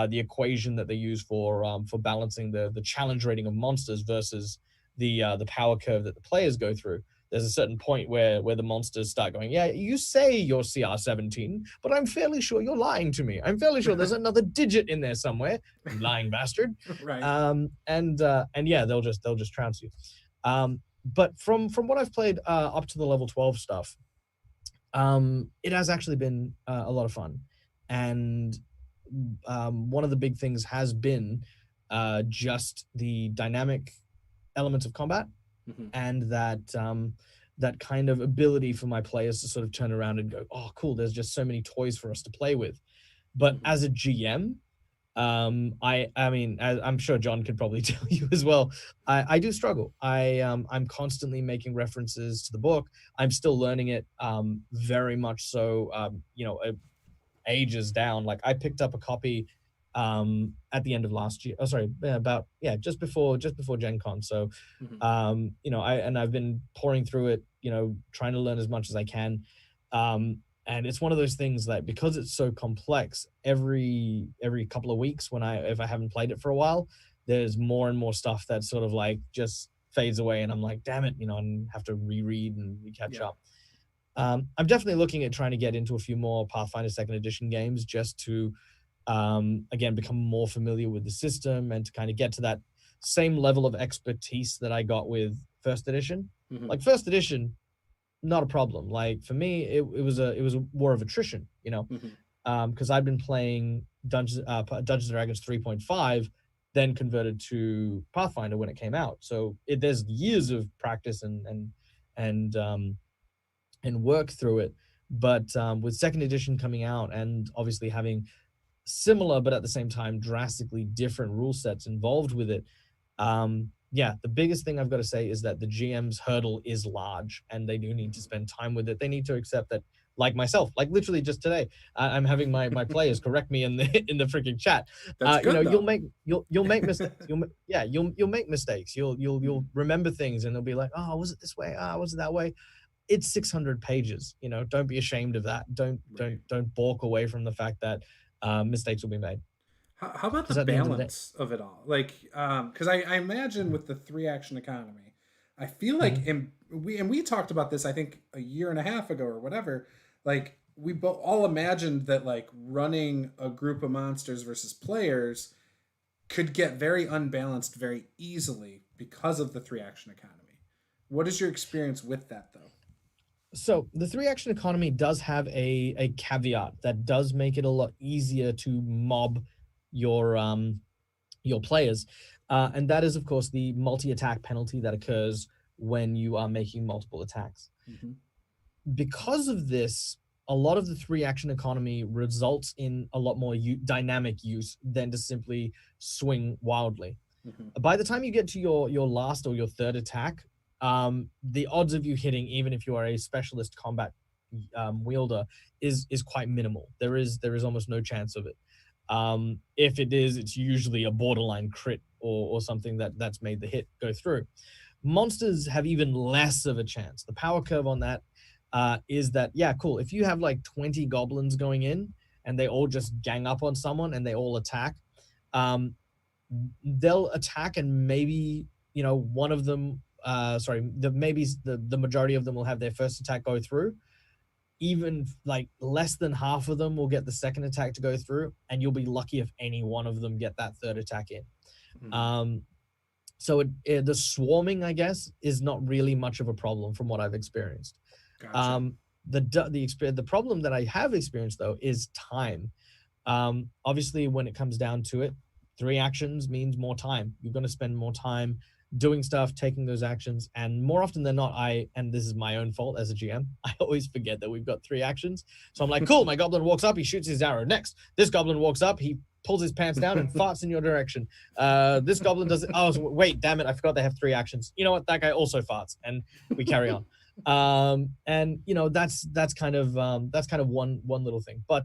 The equation that they use for balancing the challenge rating of monsters versus the power curve that the players go through. There's a certain point where the monsters start going, yeah, you say you're CR 17, but I'm fairly sure you're lying to me. I'm fairly sure there's another digit in there somewhere, you lying bastard. Right. And yeah, they'll just trounce you. But from what I've played up to the level 12 stuff, it has actually been a lot of fun. And one of the big things has been just the dynamic elements of combat, Mhm. and that kind of ability for my players to sort of turn around and go, oh, cool, there's just so many toys for us to play with. But Mhm. as a GM, I mean, I'm sure John could probably tell you as well. I do struggle. I'm constantly making references to the book. I'm still learning it, very much so. Ages down. Like I picked up a copy at the end of last year. Oh, sorry, about just before Gen Con. So, Mhm. I've been pouring through it. Trying to learn as much as I can. And it's one of those things that because it's so complex, every couple of weeks if I haven't played it for a while, there's more and more stuff that sort of like just fades away, and I'm like, damn it, and have to reread and catch Yeah. up. I'm definitely looking at trying to get into a few more Pathfinder Second Edition games just to, again, become more familiar with the system and to kind of get to that same level of expertise that I got with First Edition. Mhm. Like First Edition, not a problem. Like for me, it was a war of attrition, Mhm. because I've been playing Dungeons and Dragons 3.5, then converted to Pathfinder when it came out. So there's years of practice and work through it. But with second edition coming out and obviously having similar but at the same time drastically different rule sets involved with it, yeah, the biggest thing I've got to say is that the GM's hurdle is large, and they do need to Mhm. spend time with it. They need to accept that, like myself, like literally just today, I'm having my players correct me in the freaking chat. That's good You'll though. make mistakes. You'll make mistakes. You'll Mhm. remember things, and they'll be like, oh, was it this way? Ah, was it that way? It's 600 pages. Don't be ashamed of that. Right. Don't balk away from the fact that mistakes will be made, How about the because at the end of the day. balance of it all? Like, because I imagine with the three action economy, I feel like, Mhm. and we talked about this, I think a year and a half ago or whatever. Like, we all imagined that like running a group of monsters versus players could get very unbalanced very easily because of the three action economy. What is your experience with that though? So the three action economy does have a caveat that does make it a lot easier to mob your players, and that is of course the multi attack penalty that occurs when you are making multiple attacks. Mm-hmm. Because of this, a lot of the three action economy results in a lot more dynamic use than to simply swing wildly. Mm-hmm. By the time you get to your last or your third attack, the odds of you hitting, even if you are a specialist combat wielder, is quite minimal. There is almost no chance of it. If it is, it's usually a borderline crit or something that's made the hit go through. Monsters have even less of a chance. The power curve on that is that, yeah, cool. If you have like 20 goblins going in and they all just gang up on someone and they all attack, um, they'll attack, and maybe one of them, maybe the majority of them will have their first attack go through. Even like less than half of them will get the second attack to go through, and you'll be lucky if any one of them get that third attack in. Mm-hmm. um so the swarming, I guess, is not really much of a problem from what I've experienced. Gotcha. um the problem that I have experienced though is time. Obviously, when it comes down to it, 3 actions means more time. You're going to spend more time doing stuff, taking those actions, and more often than not, and this is my own fault as a GM, I always forget that we've got 3 actions. So I'm like, cool, my goblin walks up, he shoots his arrow. Next, this goblin walks up, he pulls his pants down and farts in your direction. This goblin does it. Oh, wait, damn it, I forgot they have 3 actions. You know what? That guy also farts, and we carry on. And that's kind of one little thing. But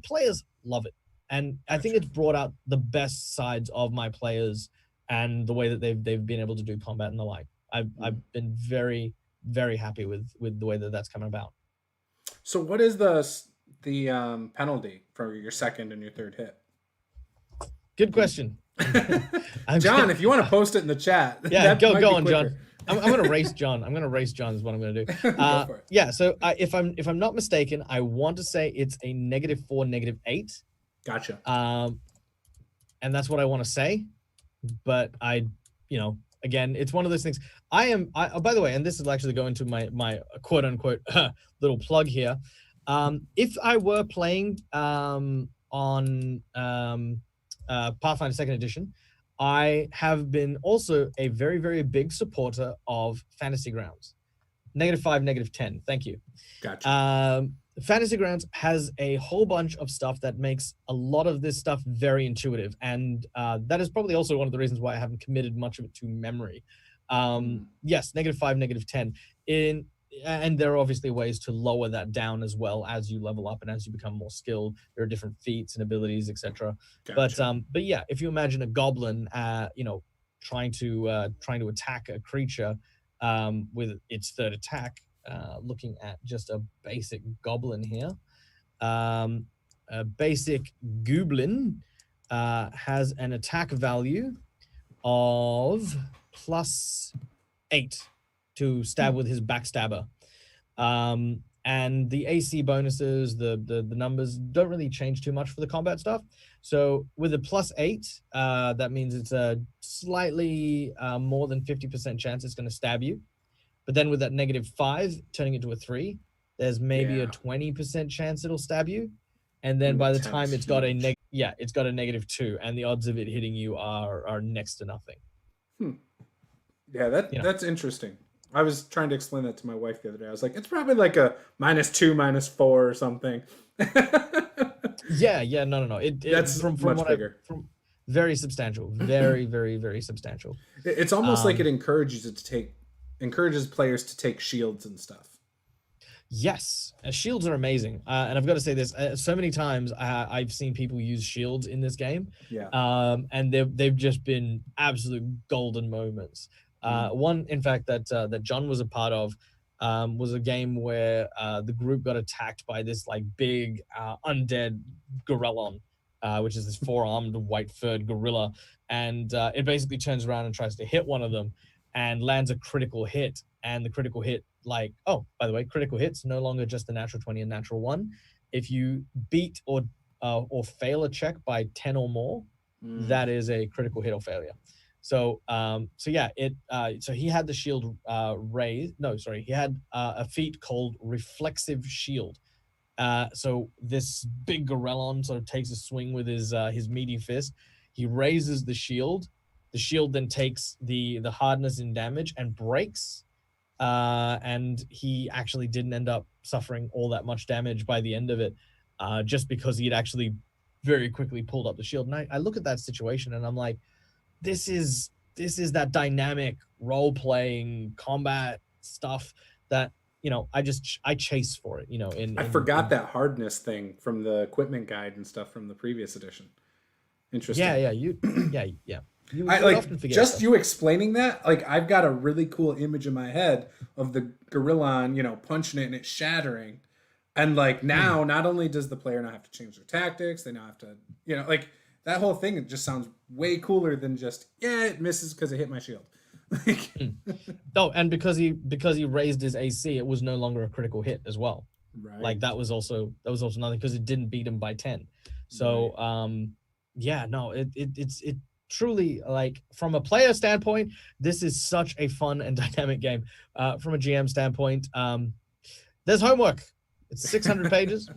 players love it, and I think it's brought out the best sides of my players and the way that they've been able to do combat and the like. I've been very, very happy with the way that that's coming about. So what is the penalty for your second and your third hit? Good question. John, if you want to post it in the chat. Yeah, go on, John. I'm going to race John. I'm going to race John is what I'm going to do. Go for it. Yeah, so if I'm not mistaken, I want to say it's a -4, -8. Gotcha. And that's what I want to say. But again, it's one of those things. By the way, and this is actually going to my quote unquote little plug here. If I were playing on Pathfinder 2nd Edition, I have been also a very, very big supporter of Fantasy Grounds. -5, -10. Thank you. Gotcha. Fantasy Grounds has a whole bunch of stuff that makes a lot of this stuff very intuitive. And that is probably also one of the reasons why I haven't committed much of it to memory. Yes, -5, -10. And there are obviously ways to lower that down as well as you level up and as you become more skilled. There are different feats and abilities, etc. Gotcha. But yeah, if you imagine a goblin, trying to attack a creature with its third attack, looking at just a basic goblin here, a basic goblin has an attack value of +8 to stab with his backstabber. And the AC bonuses, the numbers don't really change too much for the combat stuff. So with a +8, that means it's a slightly more than 50% chance it's going to stab you. But then with that -5 turning it to a 3, there's maybe a 20% chance it'll stab you. And then by the time it's got it's got a -2, and the odds of it hitting you are next to nothing. Yeah, that's interesting. I was trying to explain that to my wife the other day. I was like, it's probably like a -2, -4 or something. No. That's from much bigger. Very substantial. Very, very, very substantial. It's almost like it encourages players to take shields and stuff. Yes, shields are amazing, and I've got to say this so many times. I've seen people use shields in this game, and they've just been absolute golden moments. One, in fact, that John was a part of was a game where the group got attacked by this like big undead gorillon, which is this 4-armed white-furred gorilla, and it basically turns around and tries to hit one of them, and lands a critical hit. And the critical hit, by the way, critical hits no longer just a natural 20 and natural 1. If you beat or fail a check by 10 or more, that is a critical hit or failure. So he had the shield raised. No, sorry, he had a feat called Reflexive Shield. So this big gorillon sort of takes a swing with his meaty fist. He raises the shield. The shield then takes the hardness in damage and breaks. And he actually didn't end up suffering all that much damage by the end of it, just because he'd actually very quickly pulled up the shield. And I look at that situation and I'm like, this is that dynamic role-playing combat stuff that, I chase for it, I forgot that hardness thing from the equipment guide and stuff from the previous edition. Interesting. Yeah. You explaining that, like, I've got a really cool image in my head of the gorillon, punching it and it shattering. And like now, not only does the player not have to change their tactics, they now have to, like that whole thing, it just sounds way cooler than just, it misses because it hit my shield. No, and because he raised his AC, it was no longer a critical hit as well. Right. Like that was also nothing because it didn't beat him by 10. So right. It truly, like, from a player standpoint, this is such a fun and dynamic game. From a GM standpoint, there's homework. It's 600 pages.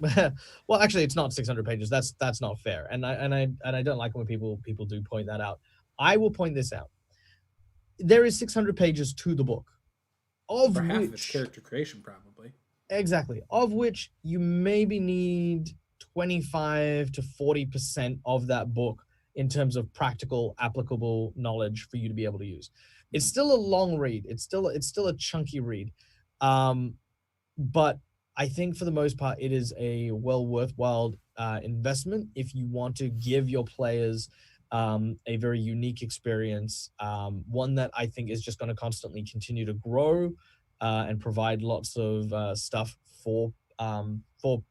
Well, actually, it's not 600 pages. That's not fair. And I don't like when people do point that out. I will point this out. There is 600 pages to the book, of For half of its which character creation, probably. exactly, of which you maybe need 25 to 40% of that book in terms of practical, applicable knowledge for you to be able to use. It's still a long read. It's still a chunky read. But I think for the most part, it is a worthwhile investment if you want to give your players a very unique experience, one that I think is just going to constantly continue to grow and provide lots of stuff for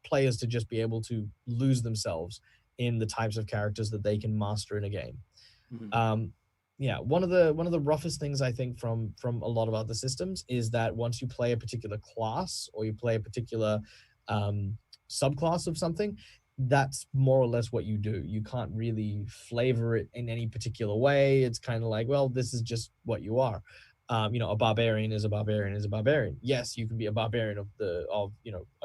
players to just be able to lose themselves in the types of characters that they can master in a game. Mm-hmm. Yeah, one of the roughest things I think from a lot of other systems is that once you play a particular class or you play a particular subclass of something, that's more or less what you do. You can't really flavor it in any particular way. It's kind of like, well, this is just what you are. A barbarian is a barbarian is a barbarian. Yes, you can be a barbarian of a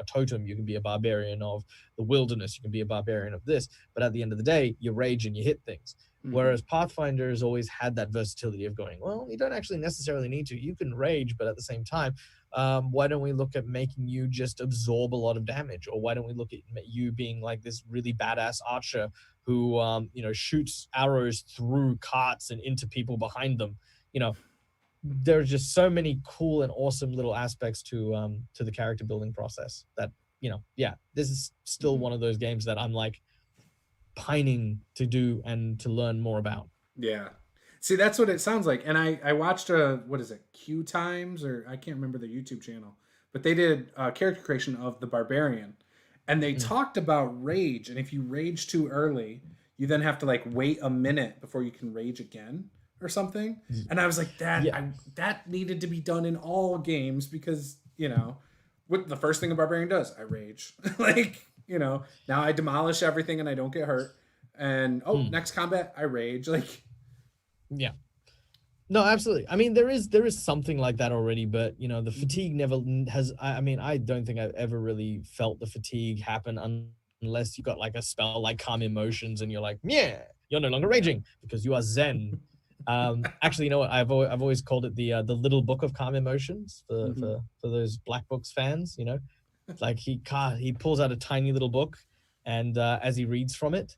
totem. You can be a barbarian of the wilderness. You can be a barbarian of this. But at the end of the day, you rage and you hit things. Mm-hmm. Whereas Pathfinder has always had that versatility of going, well, you don't actually necessarily need to. You can rage, but at the same time, why don't we look at making you just absorb a lot of damage? Or why don't we look at you being like this really badass archer who, shoots arrows through carts and into people behind them? There's just so many cool and awesome little aspects to the character building process that, this is still one of those games that I'm like, pining to do and to learn more about. Yeah. See, that's what it sounds like. And I watched what is it, Q Times, or I can't remember their YouTube channel, but they did a character creation of the Barbarian. And they talked about rage. And if you rage too early, you then have to like wait a minute before you can rage again or something. And I was like, that needed to be done in all games because, what the first thing a Barbarian does, I rage. Now I demolish everything and I don't get hurt. And next combat, I rage. Yeah. No, absolutely. I mean, there is something like that already, but the fatigue never has. I don't think I've ever really felt the fatigue happen unless you got like a spell like Calm Emotions and you're like, yeah, you're no longer raging because you are Zen. Actually, you know what? I've always called it the Little Book of Calm Emotions for those Black Books fans. Like he pulls out a tiny little book, and as he reads from it,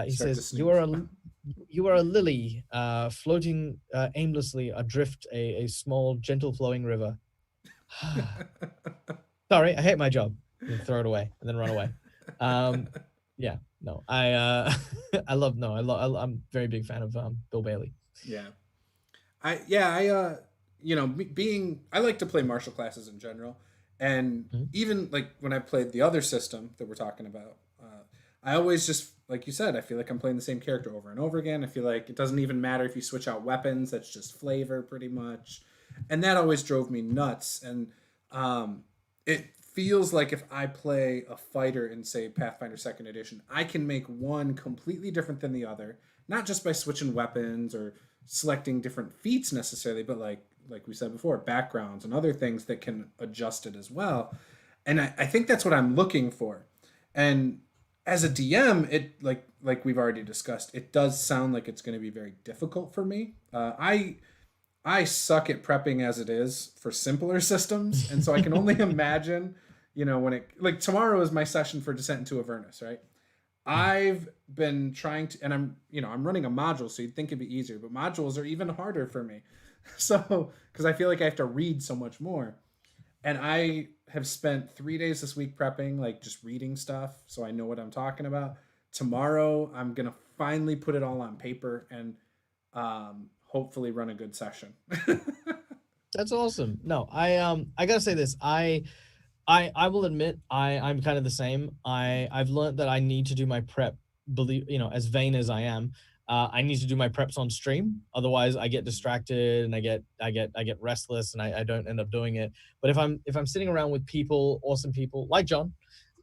he says, "You are a lily floating aimlessly adrift a small, gentle flowing river." Sorry, I hate my job. And throw it away and then run away. Yeah, no, I'm a very big fan of Bill Bailey. Yeah. I like to play martial classes in general. And even like when I played the other system that we're talking about, I always just, like you said, I feel like I'm playing the same character over and over again. I feel like it doesn't even matter if you switch out weapons. That's just flavor pretty much. And that always drove me nuts. And it feels like if I play a fighter in, say, Pathfinder 2nd Edition, I can make one completely different than the other. Not just by switching weapons or selecting different feats necessarily, but like we said before, backgrounds and other things that can adjust it as well. And I think that's what I'm looking for. And as a DM, it like we've already discussed, it does sound like it's going to be very difficult for me. I suck at prepping as it is for simpler systems, and so I can only imagine, when it like tomorrow is my session for Descent into Avernus, right? I've been trying to, and I'm running a module, so you'd think it'd be easier, but modules are even harder for me. So, because I feel like I have to read so much more. And I have spent 3 days this week prepping, like just reading stuff, so I know what I'm talking about. Tomorrow, I'm going to finally put it all on paper and hopefully run a good session. That's awesome. No, I gotta say this. I will admit I'm kind of the same. I've learned that I need to do my prep, as vain as I am. I need to do my preps on stream. Otherwise I get distracted and I get restless and I don't end up doing it. But if I'm sitting around with awesome people like John,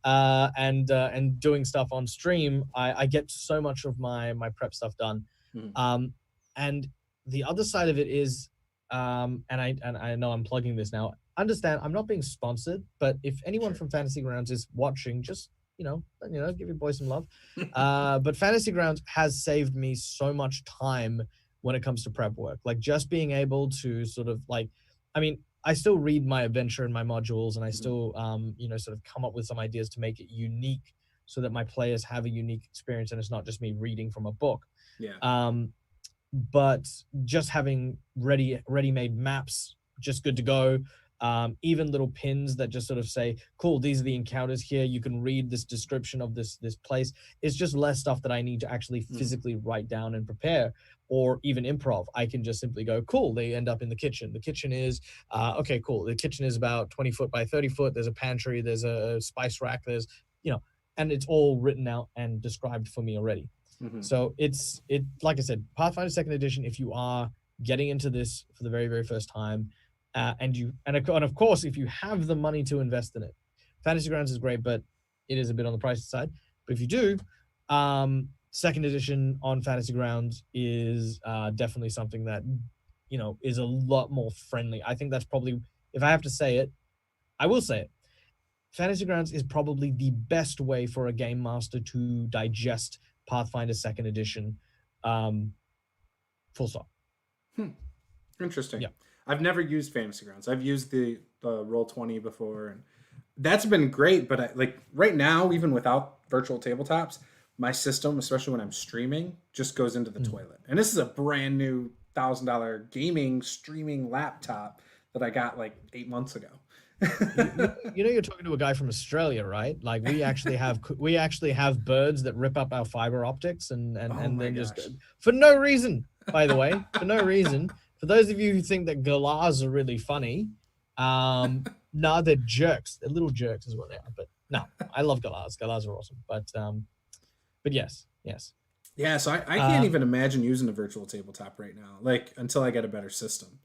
and doing stuff on stream, I get so much of my prep stuff done. And the other side of it is, and I know I'm plugging this now, understand I'm not being sponsored, but if anyone from Fantasy Grounds is watching, just give your boy some love. But Fantasy Grounds has saved me so much time when it comes to prep work. Like just being able to sort of I still read my adventure and my modules, and I still sort of come up with some ideas to make it unique so that my players have a unique experience and it's not just me reading from a book. Yeah. But just having ready-made maps, just good to go. Even little pins that just sort of say, cool, these are the encounters here. You can read this description of this place. It's just less stuff that I need to actually physically write down and prepare, or even improv. I can just simply go, cool, they end up in the kitchen. The kitchen is, okay, cool. The kitchen is about 20 foot by 30 foot. There's a pantry, there's a spice rack, there's, and it's all written out and described for me already. So it's like I said, Pathfinder 2nd edition, if you are getting into this for the very, very first time, and of course, if you have the money to invest in it, Fantasy Grounds is great, but it is a bit on the pricey side. But if you do, 2nd edition on Fantasy Grounds is definitely something that, is a lot more friendly. I think that's probably, if I have to say it, I will say it. Fantasy Grounds is probably the best way for a game master to digest Pathfinder 2nd edition, full stop. Interesting. Yeah. I've never used Fantasy Grounds. I've used the Roll20 before, and that's been great. But right now, even without virtual tabletops, my system, especially when I'm streaming, just goes into the toilet. And this is a brand new $1,000 gaming streaming laptop that I got like 8 months ago. You're talking to a guy from Australia, right? Like we actually have birds that rip up our fiber optics and then just for no reason, by the way, for no reason. For those of you who think that galahs are really funny, no, they're jerks. They're little jerks is what they are. But no, I love galahs. Galahs are awesome. But yes. Yeah, so I can't even imagine using a virtual tabletop right now, like until I get a better system.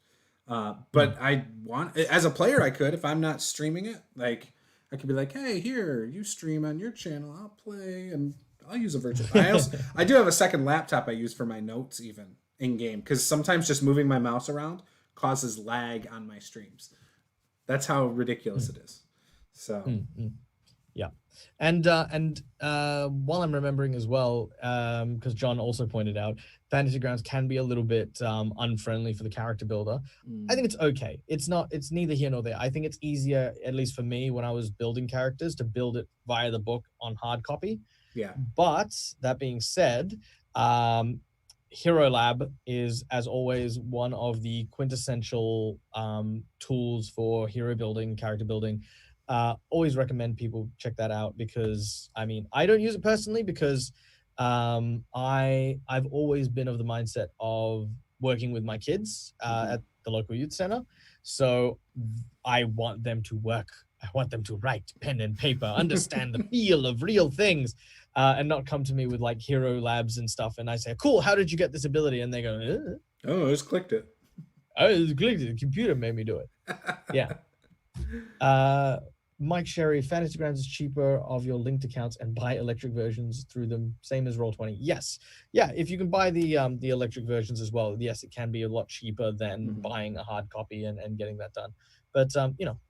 But I want, as a player, I could, if I'm not streaming it, like I could be like, hey, here, you stream on your channel, I'll play, and I'll use a virtual. I do have a second laptop I use for my notes even in game, because sometimes just moving my mouse around causes lag on my streams. That's how ridiculous it is. So yeah. And while I'm remembering as well, because John also pointed out, Fantasy Grounds can be a little bit unfriendly for the character builder. I think it's okay. It's neither here nor there. I think it's easier, at least for me, when I was building characters, to build it via the book on hard copy. Yeah. But that being said, Hero Lab is, as always, one of the quintessential tools for hero building, character building. Always recommend people check that out, because I don't use it personally because I've always been of the mindset of working with my kids at the local youth center. So I want them to work. I want them to write pen and paper, understand the feel of real things, and not come to me with like hero labs and stuff. And I say, cool, how did you get this ability? And they go, oh, I just clicked it. I just clicked it. The computer made me do it. Yeah. Mike Sherry, Fantasy Grounds is cheaper of your linked accounts and buy electric versions through them, same as Roll20. Yes. Yeah, if you can buy the electric versions as well, yes, it can be a lot cheaper than buying a hard copy and getting that done. But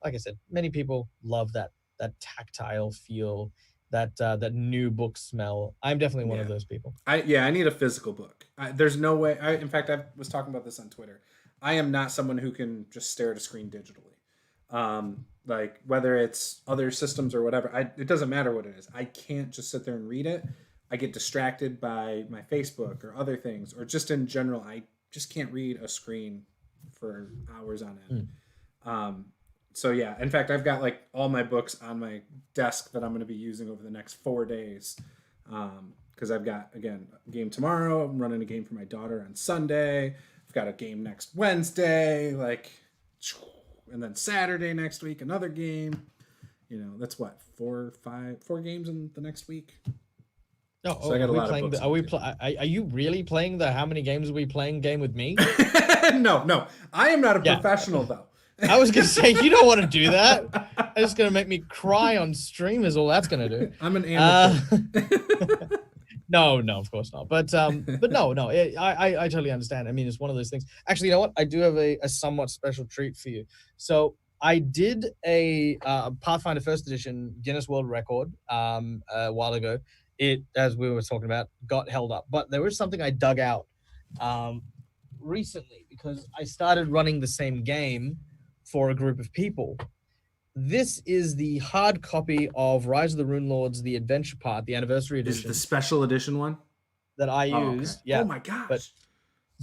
like I said, many people love that tactile feel, that new book smell. I'm definitely one of those people. I need a physical book. There's no way. In fact, I was talking about this on Twitter. I am not someone who can just stare at a screen digitally. Like whether it's other systems or whatever, it doesn't matter what it is. I can't just sit there and read it. I get distracted by my Facebook or other things, or just in general, I just can't read a screen for hours on end. So yeah, in fact, I've got like all my books on my desk that I'm going to be using over the next 4 days. Because I've got, again, a game tomorrow. I'm running a game for my daughter on Sunday. I've got a game next Wednesday, and then Saturday next week, another game. That's what, 4 games in the next week. So I got a lot of books. Are you really playing the how many games are we playing game with me? No. I am not a professional though. I was gonna say, you don't want to do that. It's gonna make me cry on stream is all that's gonna do. I'm an amateur. No, of course not. But no, I totally understand. It's one of those things. Actually, you know what? I do have a somewhat special treat for you. So I did a Pathfinder First Edition Guinness World Record a while ago. It, as we were talking about, got held up. But there was something I dug out recently because I started running the same game for a group of people. This is the hard copy of Rise of the Rune Lords, the adventure part, the anniversary Is it edition the special edition one? that I Oh, okay. used. Yeah. Oh my gosh.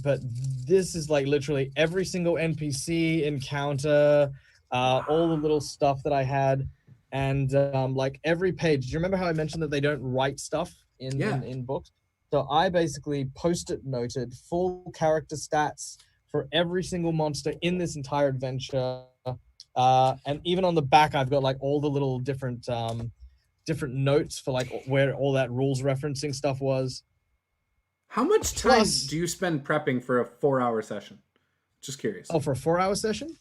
But this is like literally every single NPC encounter, all the little stuff that I had, and like every page. Do you remember how I mentioned that they don't write stuff in books? So I basically post-it noted full character stats for every single monster in this entire adventure, and even on the back I've got like all the little different notes for like where all that rules referencing stuff was. How much time Plus, do you spend prepping for a 4-hour session? Just curious. oh, for a 4-hour session?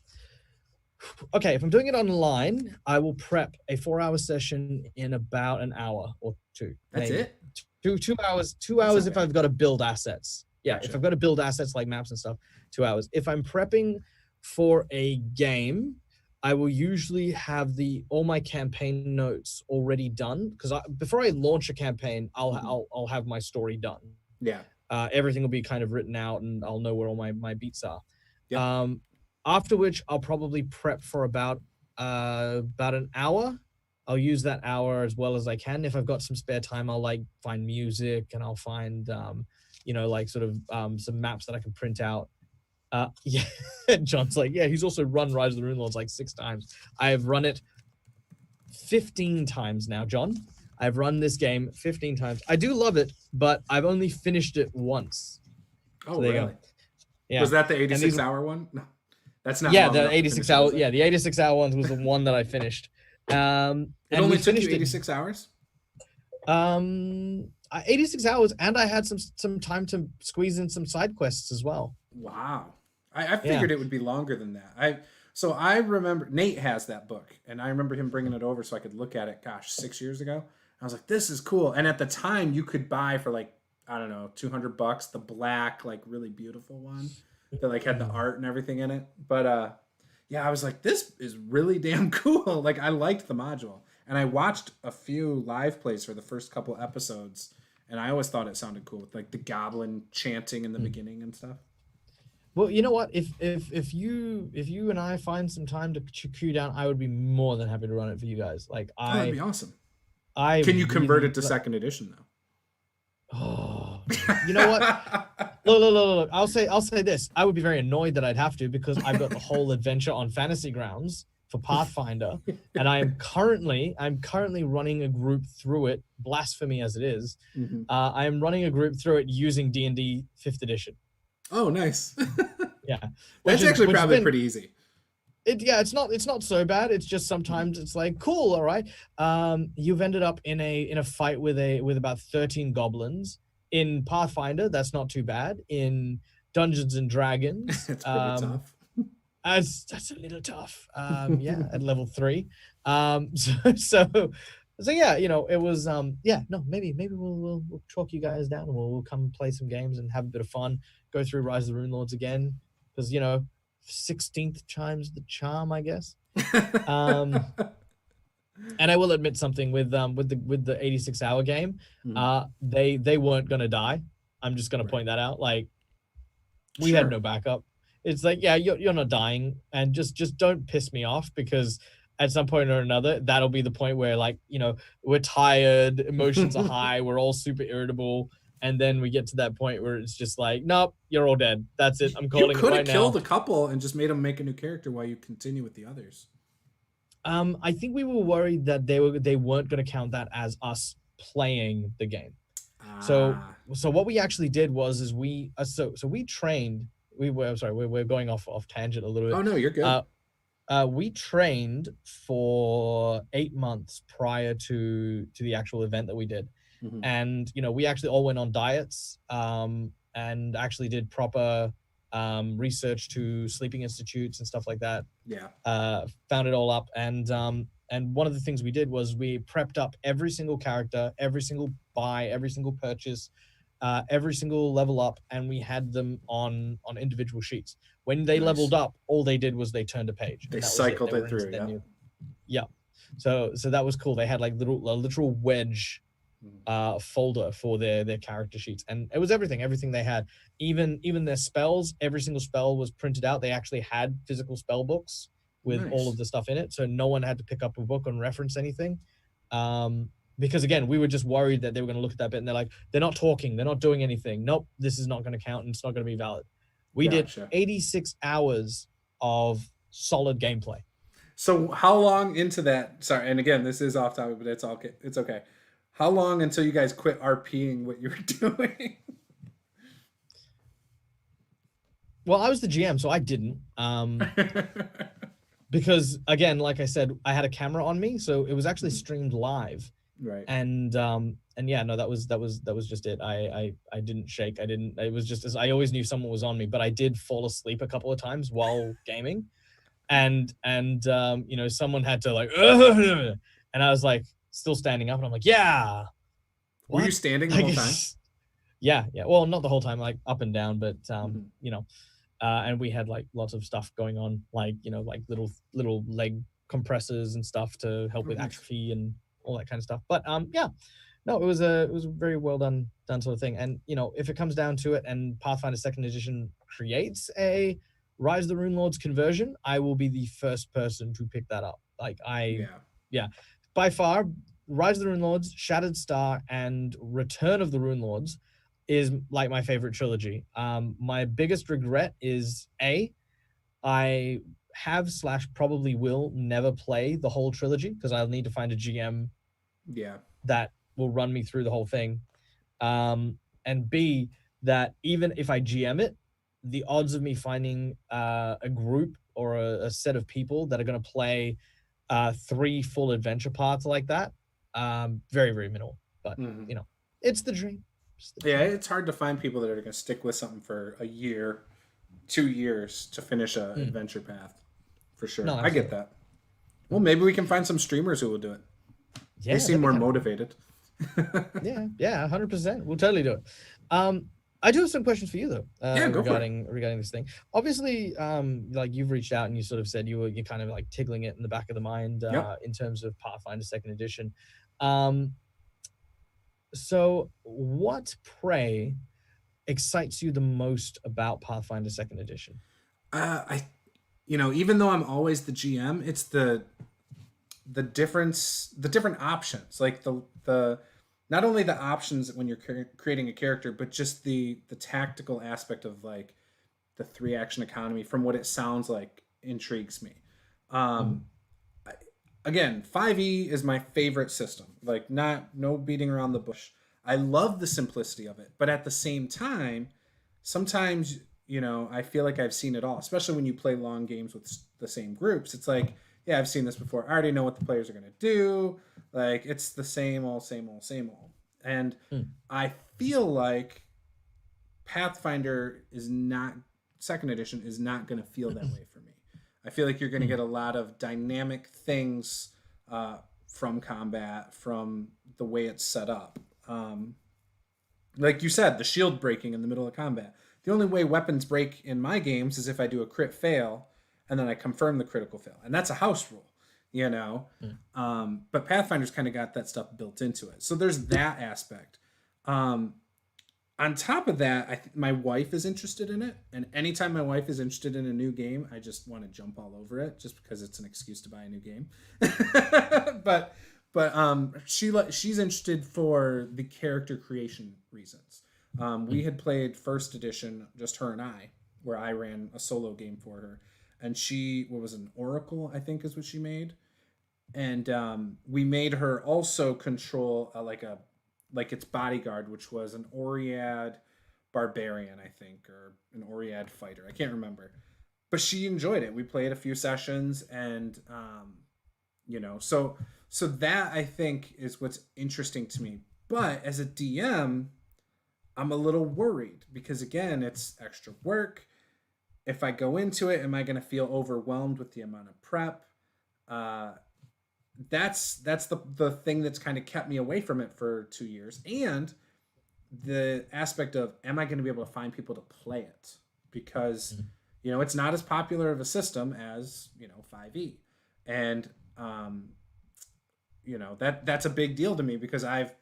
Okay, if I'm doing it online, I will prep a 4-hour session in about an hour or two. That's maybe. it? 2 hours. 2 hours if bad. I've got to build assets. Yeah, Gotcha. if I've got to build assets like maps and stuff, 2 hours. If I'm prepping for a game, I will usually have all my campaign notes already done because before I launch a campaign, I'll have my story done. Yeah. Everything will be kind of written out, and I'll know where all my beats are. Yep. After which, I'll probably prep for about an hour. I'll use that hour as well as I can. If I've got some spare time, I'll like find music and I'll find like sort of some maps that I can print out. Yeah, John's like, yeah, he's also run Rise of the Rune Lords like 6 times. I have run it 15 times now, John. I've run this game 15 times. I do love it, but I've only finished it once. Oh, so really? Yeah. Was that the 86-hour one? No, that's not. Yeah, long the enough to 86 finish it, hour. is it? Yeah, the 86-hour one was the one that I finished. It and only we took you finished 86 hours? 86 hours, and I had some time to squeeze in some side quests as well. Wow. I figured it would be longer than that. So I remember Nate has that book, and I remember him bringing it over so I could look at it, 6 years ago. I was like, this is cool. And at the time you could buy for like, I don't know, $200, the black, like really beautiful one that like had the art and everything in it. But yeah, I was like, this is really damn cool. Like I liked the module. And I watched a few live plays for the first couple episodes, and I always thought it sounded cool with like the goblin chanting in the beginning and stuff. Well, you know what? If you and I find some time to queue down, I would be more than happy to run it for you guys. Like That'd be awesome. Can you convert it to second edition though? Oh, you know what? Look. I'll say this. I would be very annoyed that I'd have to because I've got the whole adventure on Fantasy Grounds for Pathfinder, and I'm currently running a group through it. Blasphemy as it is, I am running a group through it using D&D 5th edition. Oh, nice. Yeah, that's actually probably pretty easy. It's not so bad. It's just sometimes it's like, cool, all right. You've ended up in a fight with about 13 goblins. In Pathfinder, that's not too bad. In Dungeons and Dragons, it's pretty tough. That's a little tough. Yeah, at level 3. So yeah, it was maybe we'll chalk you guys down and we'll come play some games and have a bit of fun. Go through Rise of the Rune Lords again because 16th time's the charm, I guess. And I will admit something with the 86-hour game, they weren't gonna die. I'm just gonna point that out. Like we had no backup. It's like, yeah, you're not dying, and just don't piss me off because at some point or another that'll be the point where like we're tired, emotions are high, we're all super irritable. And then we get to that point where it's just like, nope, you're all dead. That's it. I'm calling it right now. You could have killed a couple and just made them make a new character while you continue with the others. I think we were worried that they weren't going to count that as us playing the game. So what we actually did was we trained. We're going off tangent a little bit. Oh no, you're good. We trained for 8 months prior to the actual event that we did. And we actually all went on diets and actually did proper research to sleeping institutes and stuff like that. Found it all up, and one of the things we did was we prepped up every single character, every single buy, every single purchase, every single level up, and we had them on individual sheets. When they Nice. leveled up, all they did was they turned a page. They And that cycled was it through, yeah. Yeah. So that was cool. They had like a literal wedge folder for their character sheets, and it was everything they had. Even their spells, every single spell was printed out. They actually had physical spell books with all of the stuff in it, so no one had to pick up a book and reference anything. Because again, we were just worried that they were going to look at that bit and they're like, they're not talking, they're not doing anything. Nope, this is not going to count and it's not going to be valid. We did 86 hours of solid gameplay. So how long into that? Sorry, and again, this is off topic, but it's okay. It's okay. How long until you guys quit RPing what you were doing? Well, I was the GM, so I didn't. Because again, like I said, I had a camera on me, so it was actually streamed live. Right. And yeah, no, that was just it. I didn't shake. It was just, as I always knew someone was on me, but I did fall asleep a couple of times while gaming. And you know, someone had to like, and I was like still standing up, and I'm like, yeah. Were you standing the whole time? Yeah. Well, not the whole time, like up and down, but you know, and we had like lots of stuff going on, like, you know, like little leg compressors and stuff to help with atrophy and all that kind of stuff. But yeah, no, it was a very well done sort of thing. And you know, if it comes down to it, and Pathfinder 2nd Edition creates a Rise of the Runelords conversion, I will be the first person to pick that up. Like yeah, by far, Rise of the Runelords, Shattered Star, and Return of the Runelords is like my favorite trilogy. My biggest regret is I have / probably will never play the whole trilogy because I'll need to find a GM that will run me through the whole thing. And B, that even if I GM it, the odds of me finding a group or a set of people that are going to play 3 full adventure parts like that, very, very minimal. But you know, it's the dream. It's hard to find people that are going to stick with something for a year, 2 years to finish a adventure path. For sure. No, I get that. Well, maybe we can find some streamers who will do it. Yeah, they seem more motivated. yeah, 100%. We'll totally do it. I do have some questions for you though, regarding this thing. Obviously, like you've reached out and you sort of said you're kind of like tickling it in the back of the mind in terms of Pathfinder 2nd Edition. So what, pray, excites you the most about Pathfinder 2nd Edition? Even though I'm always the GM, it's the different options, like the not only the options when you're creating a character, but just the tactical aspect of like the 3 action economy. From what it sounds like, intrigues me. Again, 5e is my favorite system. Like, no beating around the bush. I love the simplicity of it, but at the same time, sometimes, you know, I feel like I've seen it all, especially when you play long games with the same groups. It's like, yeah, I've seen this before. I already know what the players are going to do. Like, it's the same old. And I feel like Pathfinder is not, 2nd Edition is not going to feel that way for me. I feel like you're going to get a lot of dynamic things from combat, from the way it's set up. Like you said, the shield breaking in the middle of combat. The only way weapons break in my games is if I do a crit fail and then I confirm the critical fail. And that's a house rule, you know? But Pathfinder's kind of got that stuff built into it. So there's that aspect. On top of that, my wife is interested in it. And anytime my wife is interested in a new game, I just want to jump all over it just because it's an excuse to buy a new game. But she's interested for the character creation reasons. We had played 1st edition, just her and I, where I ran a solo game for her. And she, what was an Oracle, I think is what she made. And we made her also control like its bodyguard, which was an Oread barbarian, I think, or an Oread fighter. I can't remember. But she enjoyed it. We played a few sessions, and so that, I think, is what's interesting to me. But as a DM, I'm a little worried because, again, it's extra work. If I go into it, am I going to feel overwhelmed with the amount of prep? That's the thing that's kind of kept me away from it for 2 years. And the aspect of, am I going to be able to find people to play it? Because, it's not as popular of a system as, 5e. And, that's a big deal to me, because I've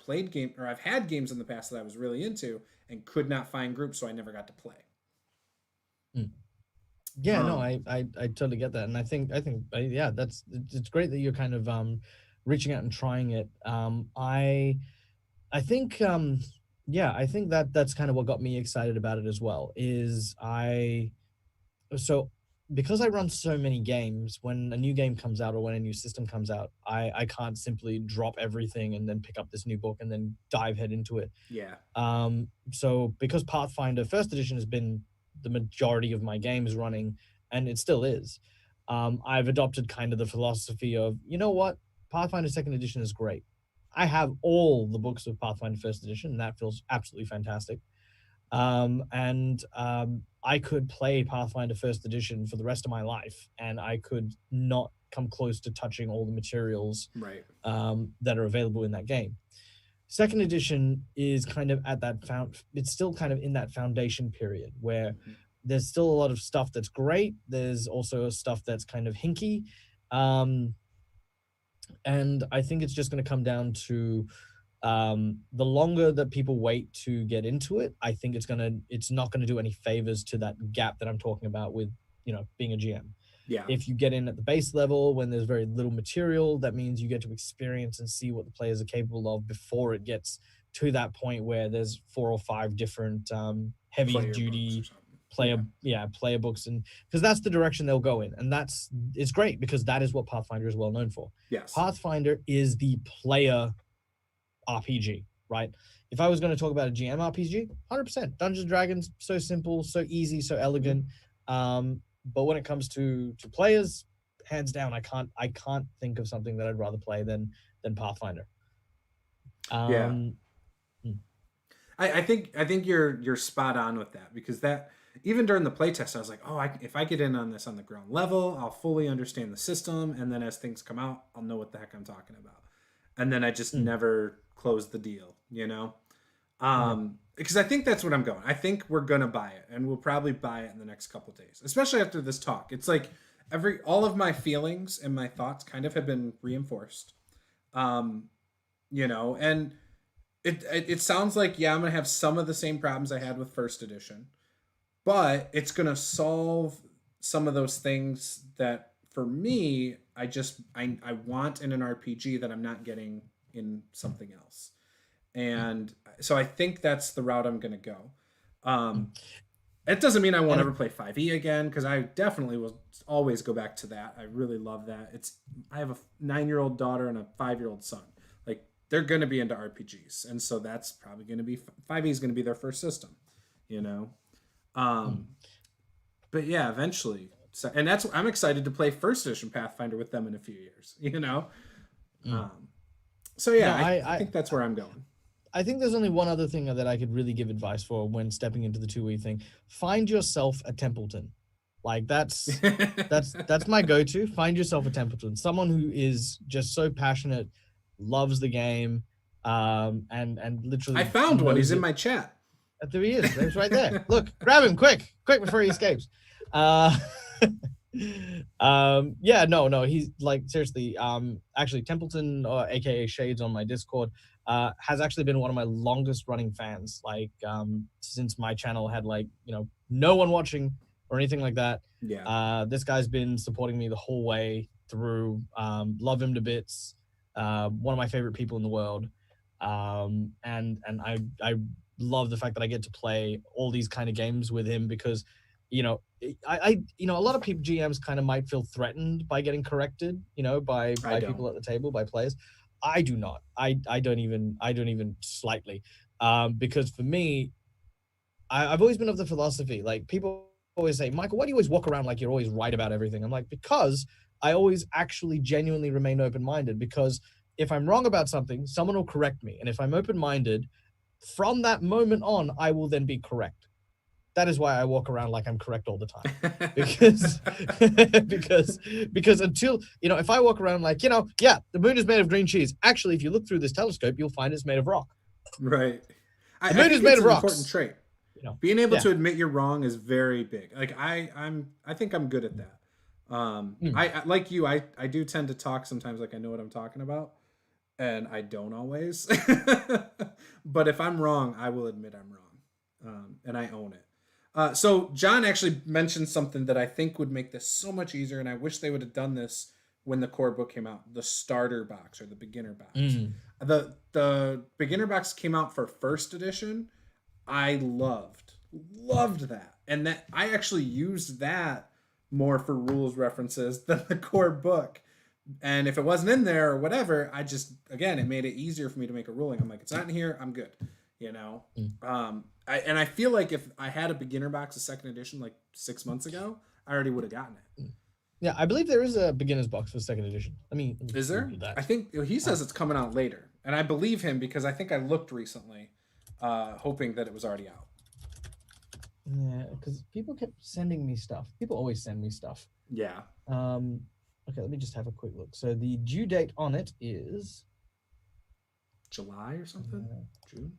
had games in the past that I was really into and could not find groups, so I never got to play. Yeah, no, I totally get that, and I think yeah, it's great that you're kind of reaching out and trying it. I think I think that's kind of what got me excited about it as well. Because I run so many games, when a new game comes out or when a new system comes out, I can't simply drop everything and then pick up this new book and then dive head into it. Yeah. So because Pathfinder First Edition has been the majority of my games running, and it still is, I've adopted kind of the philosophy of, you know what, Pathfinder Second Edition is great. I have all the books of Pathfinder First Edition, and that feels absolutely fantastic. I could play Pathfinder First Edition for the rest of my life, and I could not come close to touching all the materials right. That are available in that game. Second edition is kind of at that it's still kind of in that foundation period where there's still a lot of stuff that's great. There's also stuff that's kind of hinky. And I think it's just going to come down to the longer that people wait to get into it, I think it's not going to do any favors to that gap that I'm talking about with, being a GM. Yeah. If you get in at the base level when there's very little material, that means you get to experience and see what the players are capable of before it gets to that point where there's 4 or 5 different heavy duty player books, and because that's the direction they'll go in, and it's great because that is what Pathfinder is well known for. Yes. Pathfinder is the player RPG, right? If I was going to talk about a GM RPG, 100% Dungeons & Dragons, so simple, so easy, so elegant. But when it comes to players, hands down, I can't think of something that I'd rather play than Pathfinder. I think you're spot on with that, because that, even during the playtest, I was like, if I get in on this on the ground level, I'll fully understand the system, and then as things come out, I'll know what the heck I'm talking about. And then I just never closed the deal, because I think that's what I'm going. I think we're gonna buy it, and we'll probably buy it in the next couple days, especially after this talk. It's like all of my feelings and my thoughts kind of have been reinforced, and it sounds like, I'm gonna have some of the same problems I had with first edition, but it's gonna solve some of those things that, for me, I want in an RPG that I'm not getting in something else. And so I think that's the route I'm going to go. It doesn't mean I won't ever play 5e again, because I definitely will always go back to that. I really love that. I have a 9-year-old daughter and a 5-year-old son. Like, they're going to be into RPGs. And so that's probably going to be, 5e is going to be their first system, But yeah, eventually. So, and I'm excited to play first edition Pathfinder with them in a few years, So yeah, no, I think that's where I'm going. I think there's only one other thing that I could really give advice for when stepping into the 2e thing. Find yourself a Templeton. Like, that's my go-to. Find yourself a Templeton. Someone who is just so passionate, loves the game, and literally. I found one. He's in my chat. There he is. He's right there. Look, grab him quick before he escapes. No, he's like, seriously, actually Templeton, aka Shades on my Discord, has actually been one of my longest running fans, like, since my channel had, like, no one watching or anything like that. This guy's been supporting me the whole way through. Love him to bits. One of my favorite people in the world. And I love the fact that I get to play all these kind of games with him, because a lot of people, GMs, kind of might feel threatened by getting corrected, by people at the table, by players. I do not. I don't even slightly, because for me, I've always been of the philosophy, like, people always say, Michael, why do you always walk around like you're always right about everything? I'm like, because I always actually genuinely remain open-minded, because if I'm wrong about something, someone will correct me. And if I'm open-minded, from that moment on, I will then be correct. That is why I walk around like I'm correct all the time, because until, if I walk around like, the moon is made of green cheese. Actually, if you look through this telescope, you'll find it's made of rock. Right. The moon is made of an rocks. important trait. Being able to admit you're wrong is very big. Like I think I'm good at that. I like you. I do tend to talk sometimes like I know what I'm talking about, and I don't always. But if I'm wrong, I will admit I'm wrong, and I own it. So John actually mentioned something that I think would make this so much easier, and I wish they would have done this when the core book came out. The starter box or the beginner box. The beginner box came out for first edition. I loved that, and that I actually used that more for rules references than the core book. And if it wasn't in there or whatever, I just, again, it made it easier for me to make a ruling. I'm like, it's not in here, I'm good, you know. I feel like if I had a beginner box of second edition like 6 months ago, I already would have gotten it. Yeah, I believe there is a beginner's box for second edition. Is there? I think he says it's coming out later, and I believe him because I think I looked recently, hoping that it was already out. Yeah, because people kept sending me stuff. People always send me stuff. Yeah. Okay, let me just have a quick look. So the due date on it is July or something? June?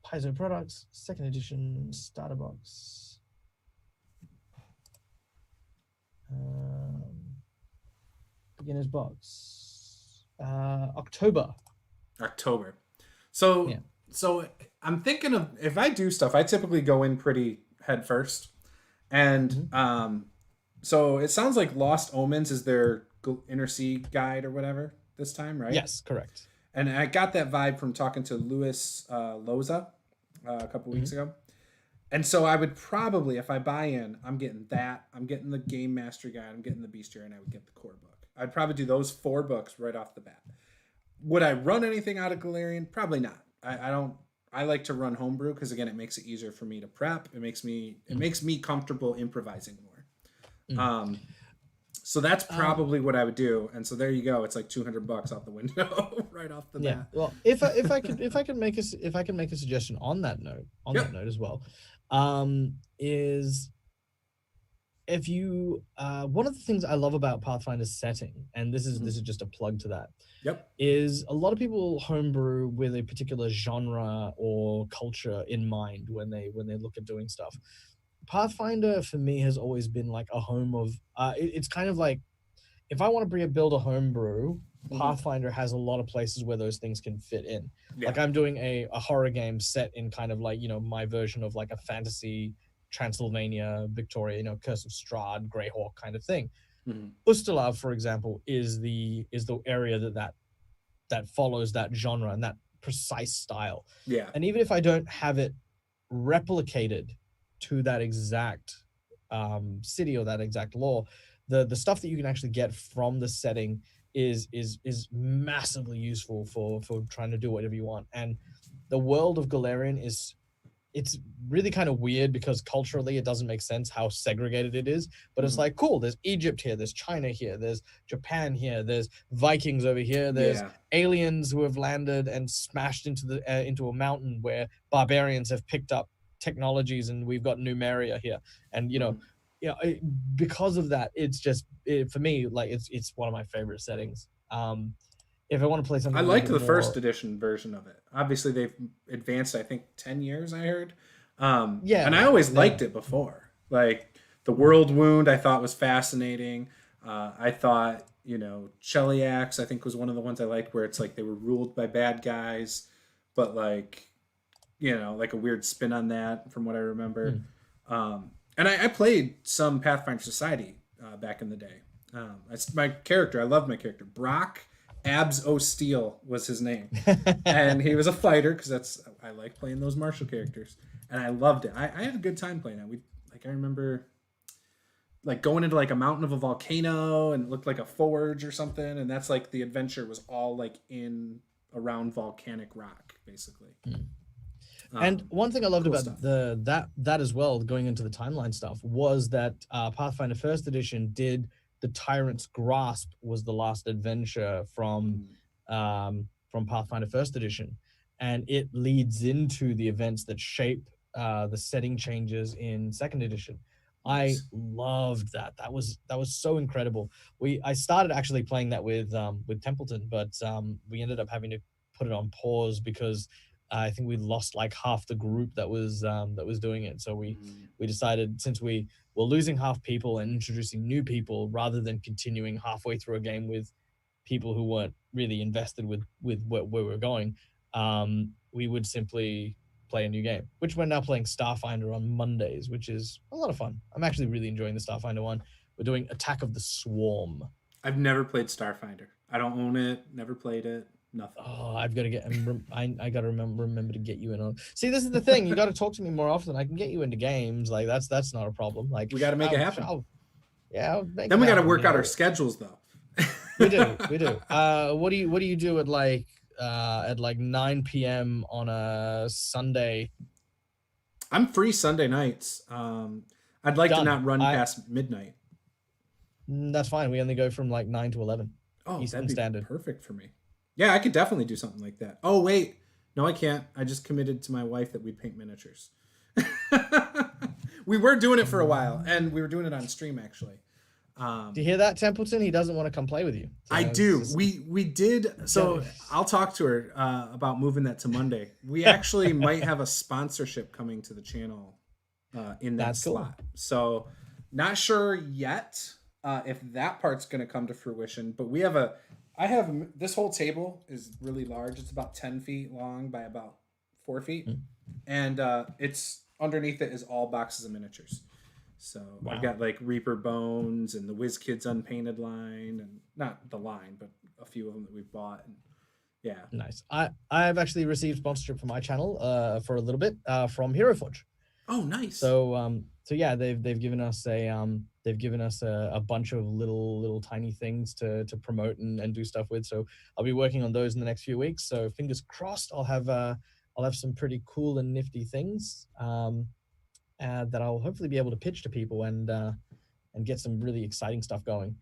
Paizo Products, second edition, starter box. Beginner's box. October. So I'm thinking of, if I do stuff, I typically go in pretty head first. And so it sounds like Lost Omens is their Inner Sea guide or whatever this time, right? Yes, correct. And I got that vibe from talking to Louis Loza a couple weeks ago. And so I would probably, if I buy in, I'm getting that. I'm getting the Game Mastery guide. I'm getting the Bestiary, and I would get the core book. I'd probably do those 4 books right off the bat. Would I run anything out of Galarian? Probably not. I don't. I like to run homebrew because, again, it makes it easier for me to prep. It makes me comfortable improvising more. So that's probably what I would do. And so there you go. It's like $200 out the window right off the bat. Yeah. Well, if I can make a suggestion on that note as well, is if you one of the things I love about Pathfinder's setting, and this is just a plug to that. Yep. Is a lot of people homebrew with a particular genre or culture in mind when they look at doing stuff. Pathfinder for me has always been like a home of it's kind of like, if I want to build a homebrew, Pathfinder has a lot of places where those things can fit in. Like I'm doing a horror game set in kind of like, my version of like a fantasy Transylvania, Victoria, Curse of Strahd, Greyhawk kind of thing. Ustalav, for example, is the area that follows that genre and that precise style. Yeah. And even if I don't have it replicated to that exact city or that exact lore, the stuff that you can actually get from the setting is massively useful for trying to do whatever you want. And the world of Galarian it's really kind of weird because culturally it doesn't make sense how segregated it is, but it's like, cool, there's Egypt here, there's China here, there's Japan here, there's Vikings over here, there's aliens who have landed and smashed into a mountain where barbarians have picked up technologies, and we've got Numeria here. And because of that, it's just for me, like it's one of my favorite settings. If I want to play something, I liked the first edition version of it. Obviously, they've advanced, I think, 10 years, I heard. And I always liked it before. Like, the World Wound, I thought was fascinating. I thought, Cheliax, I think, was one of the ones I liked, where it's like they were ruled by bad guys, but like, like a weird spin on that from what I remember. And I played some Pathfinder Society back in the day. My character, I loved my character. Brock Abs O'Steel was his name. And he was a fighter, because I like playing those martial characters. And I loved it. I had a good time playing it. I remember like going into like a mountain of a volcano, and it looked like a forge or something. And that's like the adventure was all like around volcanic rock, basically. And one thing I loved cool about stuff. that as well, going into the timeline stuff, was that Pathfinder First Edition did the Tyrant's Grasp was the last adventure from Pathfinder First Edition, and it leads into the events that shape the setting changes in Second Edition. I loved that. That was so incredible. I started actually playing that with Templeton, but we ended up having to put it on pause because I think we lost like half the group that was doing it. So we decided, since we were losing half people and introducing new people, rather than continuing halfway through a game with people who weren't really invested with where we were going, we would simply play a new game, which we're now playing Starfinder on Mondays, which is a lot of fun. I'm actually really enjoying the Starfinder one. We're doing Attack of the Swarm. I've never played Starfinder. I don't own it. Never played it. Nothing. Oh, I've got to get. I got to remember to get you in on. See, this is the thing. You got to talk to me more often. I can get you into games. Like that's not a problem. Like we got to make it happen. I'll then we got to work out our schedules, though. We do. What do you do at like 9 p.m. on a Sunday? I'm free Sunday nights. I'd like to not run past midnight. That's fine. We only go from like 9 to 11. Oh, Eastern that'd be Standard. Perfect for me. Yeah, I could definitely do something like that. Oh, wait. No, I can't. I just committed to my wife that we'd paint miniatures. We were doing it for a while, and we were doing it on stream, actually. Do you hear that, Templeton? He doesn't want to come play with you. So I do. We did. So I'll talk to her about moving that to Monday. We actually might have a sponsorship coming to the channel in that slot. Cool. So not sure yet if that part's going to come to fruition, but this whole table is really large. It's about 10 feet long by about 4 feet. And it's underneath it is all boxes of miniatures. So wow. I've got like Reaper Bones and the WizKids Unpainted line, and not the line, but a few of them that we've bought. And yeah. Nice. I've actually received sponsorship for my channel for a little bit from Hero Forge. Oh, nice. So yeah, they've given us a bunch of little tiny things to promote and do stuff with. So I'll be working on those in the next few weeks. So fingers crossed, I'll have some pretty cool and nifty things that I'll hopefully be able to pitch to people and get some really exciting stuff going.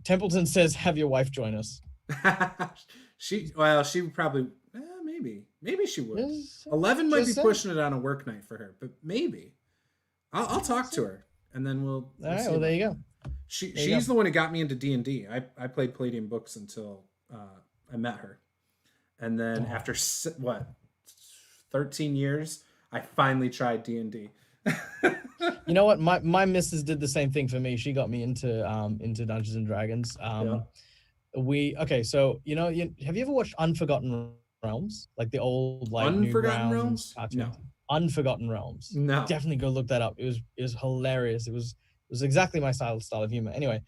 Templeton says, "Have your wife join us." She would probably maybe she would. 11 might be pushing it on a work night for her, but maybe. I'll talk to her, and then we'll all right. Well, there you go. She's the one who got me into D&D. I played Palladium books until I met her, and then after 13 years, I finally tried D&D. You know what? My missus did the same thing for me. She got me into Dungeons and Dragons. So have you ever watched Unforgotten Realms, like the old like Unforgotten Realms? No. Unforgotten Realms. No. Definitely go look that up. It was hilarious. It was exactly my style of humor. Anyway,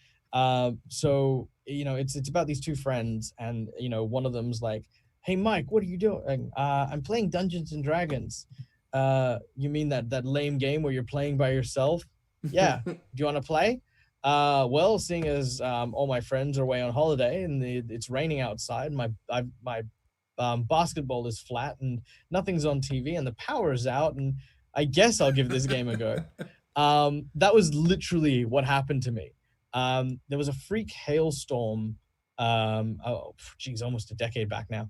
so it's about these two friends, and one of them's like, "Hey Mike, what are you doing?" "I'm playing Dungeons and Dragons." "You mean that lame game where you're playing by yourself?" "Yeah." "Do you want to play?" Well, seeing as all my friends are away on holiday and it's raining outside, my basketball is flat and nothing's on TV and the power is out, and I guess I'll give this game a go. That was literally what happened to me. There was a freak hailstorm. Almost a decade back now.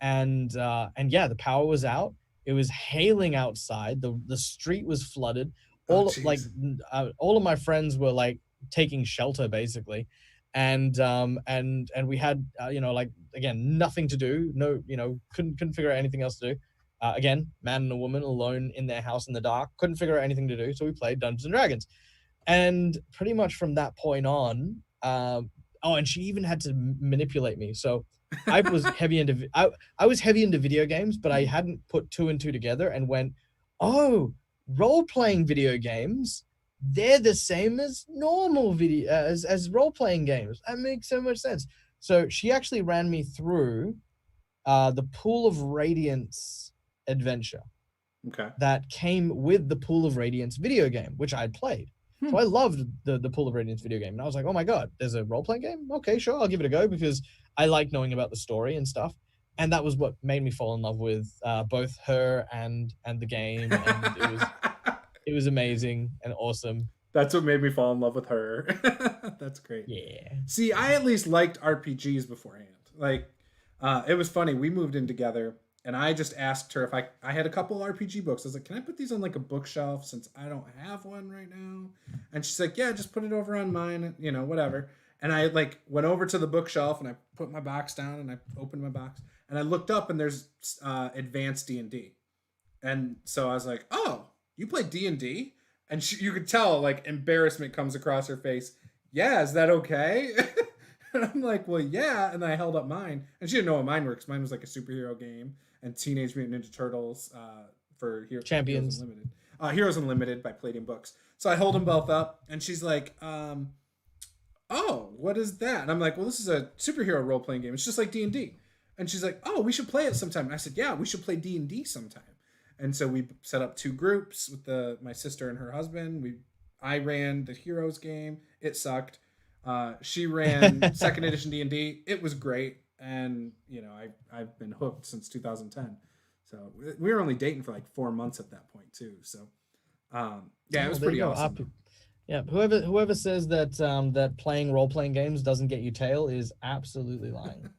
And yeah, the power was out. It was hailing outside. The street was flooded. All of my friends were like taking shelter basically, and we had again, nothing to do. No, couldn't figure out anything else to do. Again, man and a woman alone in their house in the dark, couldn't figure out anything to do. So we played Dungeons and Dragons, and pretty much from that point on, and she even had to manipulate me. So I was heavy into video games, but I hadn't put two and two together and went, oh, role-playing video games, they're the same as normal video as role-playing games. That makes so much sense. So she actually ran me through the Pool of Radiance adventure. Okay. That came with the Pool of Radiance video game, which I'd played. So I loved the Pool of Radiance video game. And I was like, oh my God, there's a role-playing game? Okay, sure, I'll give it a go, because I like knowing about the story and stuff. And that was what made me fall in love with both her and the game. And it was amazing and awesome. That's what made me fall in love with her. That's great. Yeah. See, I at least liked RPGs beforehand. Like, it was funny. We moved in together, and I just asked her if I had a couple RPG books. I was like, can I put these on like a bookshelf since I don't have one right now? And she's like, yeah, just put it over on mine, whatever. And I like went over to the bookshelf and I put my box down and I opened my box and I looked up and there's advanced D&D. And so I was like, "Oh, you play D&D?" And you could tell like embarrassment comes across her face. "Yeah, is that okay?" And I'm like, "Well, yeah." And I held up mine, and she didn't know how mine works. Mine was like a superhero game and Teenage Mutant Ninja Turtles for Champions. Heroes Unlimited. Heroes Unlimited by Palladium Books. So I hold them both up, and she's like, "Oh, what is that?" And I'm like, "Well, this is a superhero role playing game. It's just like D&D." And she's like, "Oh, we should play it sometime." And I said, "Yeah, we should play D&D sometime." And so we set up 2 groups with my sister and her husband. I ran the Heroes game. It sucked. She ran second edition D&D. It was great. And I've been hooked since 2010. So we were only dating for like 4 months at that point too. So it was pretty awesome. Yeah, whoever says that that playing role playing games doesn't get you tail is absolutely lying.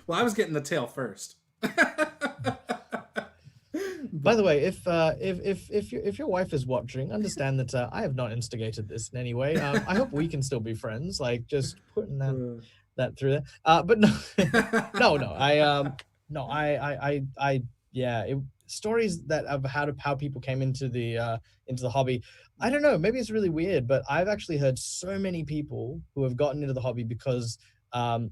Well, I was getting the tail first. By the way, if your wife is watching, understand that I have not instigated this in any way. I hope we can still be friends. Like just putting that through there. But no, stories that of how people came into the hobby. I don't know. Maybe it's really weird, but I've actually heard so many people who have gotten into the hobby because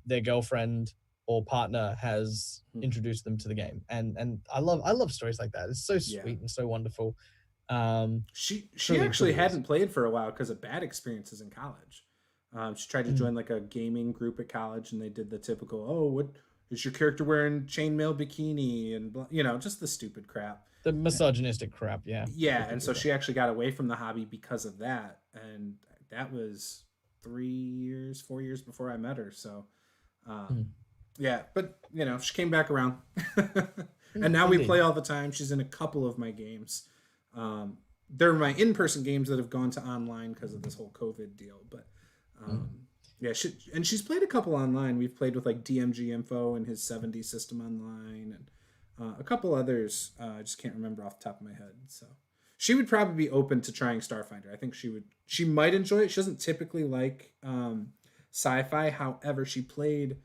their girlfriend or partner has introduced them to the game, and I love stories like that. It's so sweet and so wonderful. She actually hadn't played for a while because of bad experiences in college. She tried to join like a gaming group at college, and they did the typical, "Oh, what is your character wearing? Chainmail bikini," and just the stupid crap, the misogynistic crap. Yeah, and so she actually got away from the hobby because of that, and that was 4 years before I met her. So. Yeah, but she came back around, and now we play all the time. She's in a couple of my games. They're my in-person games that have gone to online because of this whole COVID deal. But she's played a couple online. We've played with like DMG Info and his 70 system online, and a couple others. I just can't remember off the top of my head. So she would probably be open to trying Starfinder. I think she would. She might enjoy it. She doesn't typically like sci-fi. However, she played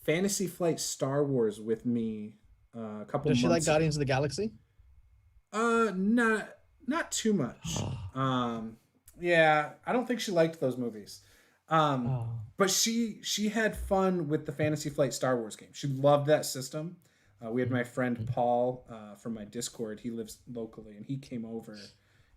Fantasy Flight Star Wars with me a couple months ago. Does she like Guardians of the Galaxy? Not too much. Yeah, I don't think she liked those movies. But she had fun with the Fantasy Flight Star Wars game. She loved that system. We had my friend Paul from my Discord. He lives locally, and he came over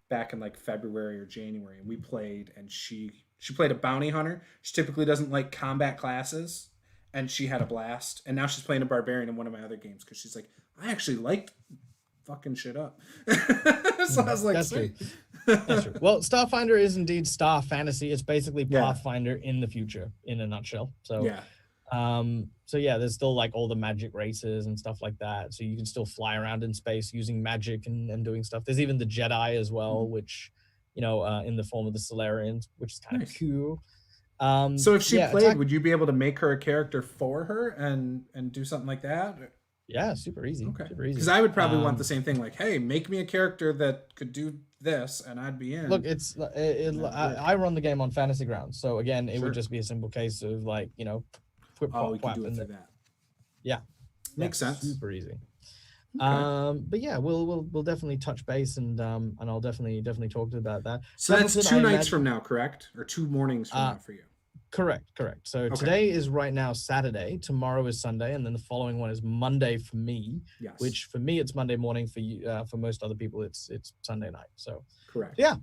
back in like February or January, and we played. And she played a bounty hunter. She typically doesn't like combat classes. And she had a blast. And now she's playing a barbarian in one of my other games because she's like, I actually liked fucking shit up. So I was like, that's true. That's true. Well, Starfinder is indeed Star Fantasy. It's basically Pathfinder in the future, in a nutshell. So there's still like all the magic races and stuff like that. So you can still fly around in space using magic and doing stuff. There's even the Jedi as well, which, in the form of the Solarians, which is kind of cool. So if she played, would you be able to make her a character for her and do something like that? Yeah, super easy. Okay. Super easy. Because I would probably want the same thing. Like, hey, make me a character that could do this, and I'd be in. Look, I run the game on Fantasy Grounds, so again, it would just be a simple case of like, we can do it through that. Yeah, makes sense. Super easy. Okay. But yeah, we'll definitely touch base, and I'll definitely talk to about that. So that's 2 nights from now, correct? Or 2 mornings from now for you? Correct. So today is right now Saturday, tomorrow is Sunday, and then the following one is Monday for me. Yes. Which for me it's Monday morning, for you, for most other people it's Sunday night. So correct. Yeah.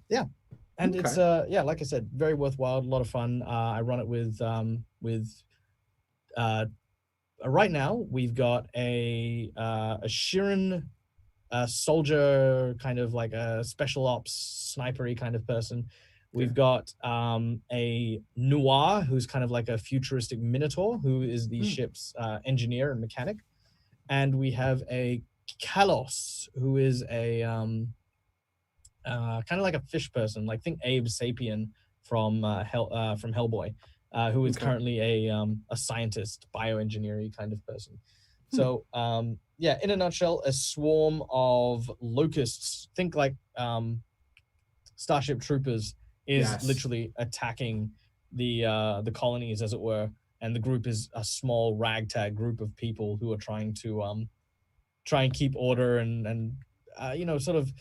And it's like I said, very worthwhile, a lot of fun. I run it with right now we've got a Shirin soldier, kind of like a special ops snipery kind of person. We've got a Noir, who's kind of like a futuristic Minotaur, who is the ship's engineer and mechanic. And we have a Kalos, who is a kind of like a fish person, like think Abe Sapien from Hellboy, who is currently a scientist, bioengineering kind of person. So in a nutshell, a swarm of locusts, think like Starship Troopers, is literally attacking the colonies, as it were, and the group is a small ragtag group of people who are trying to try and keep order and sort of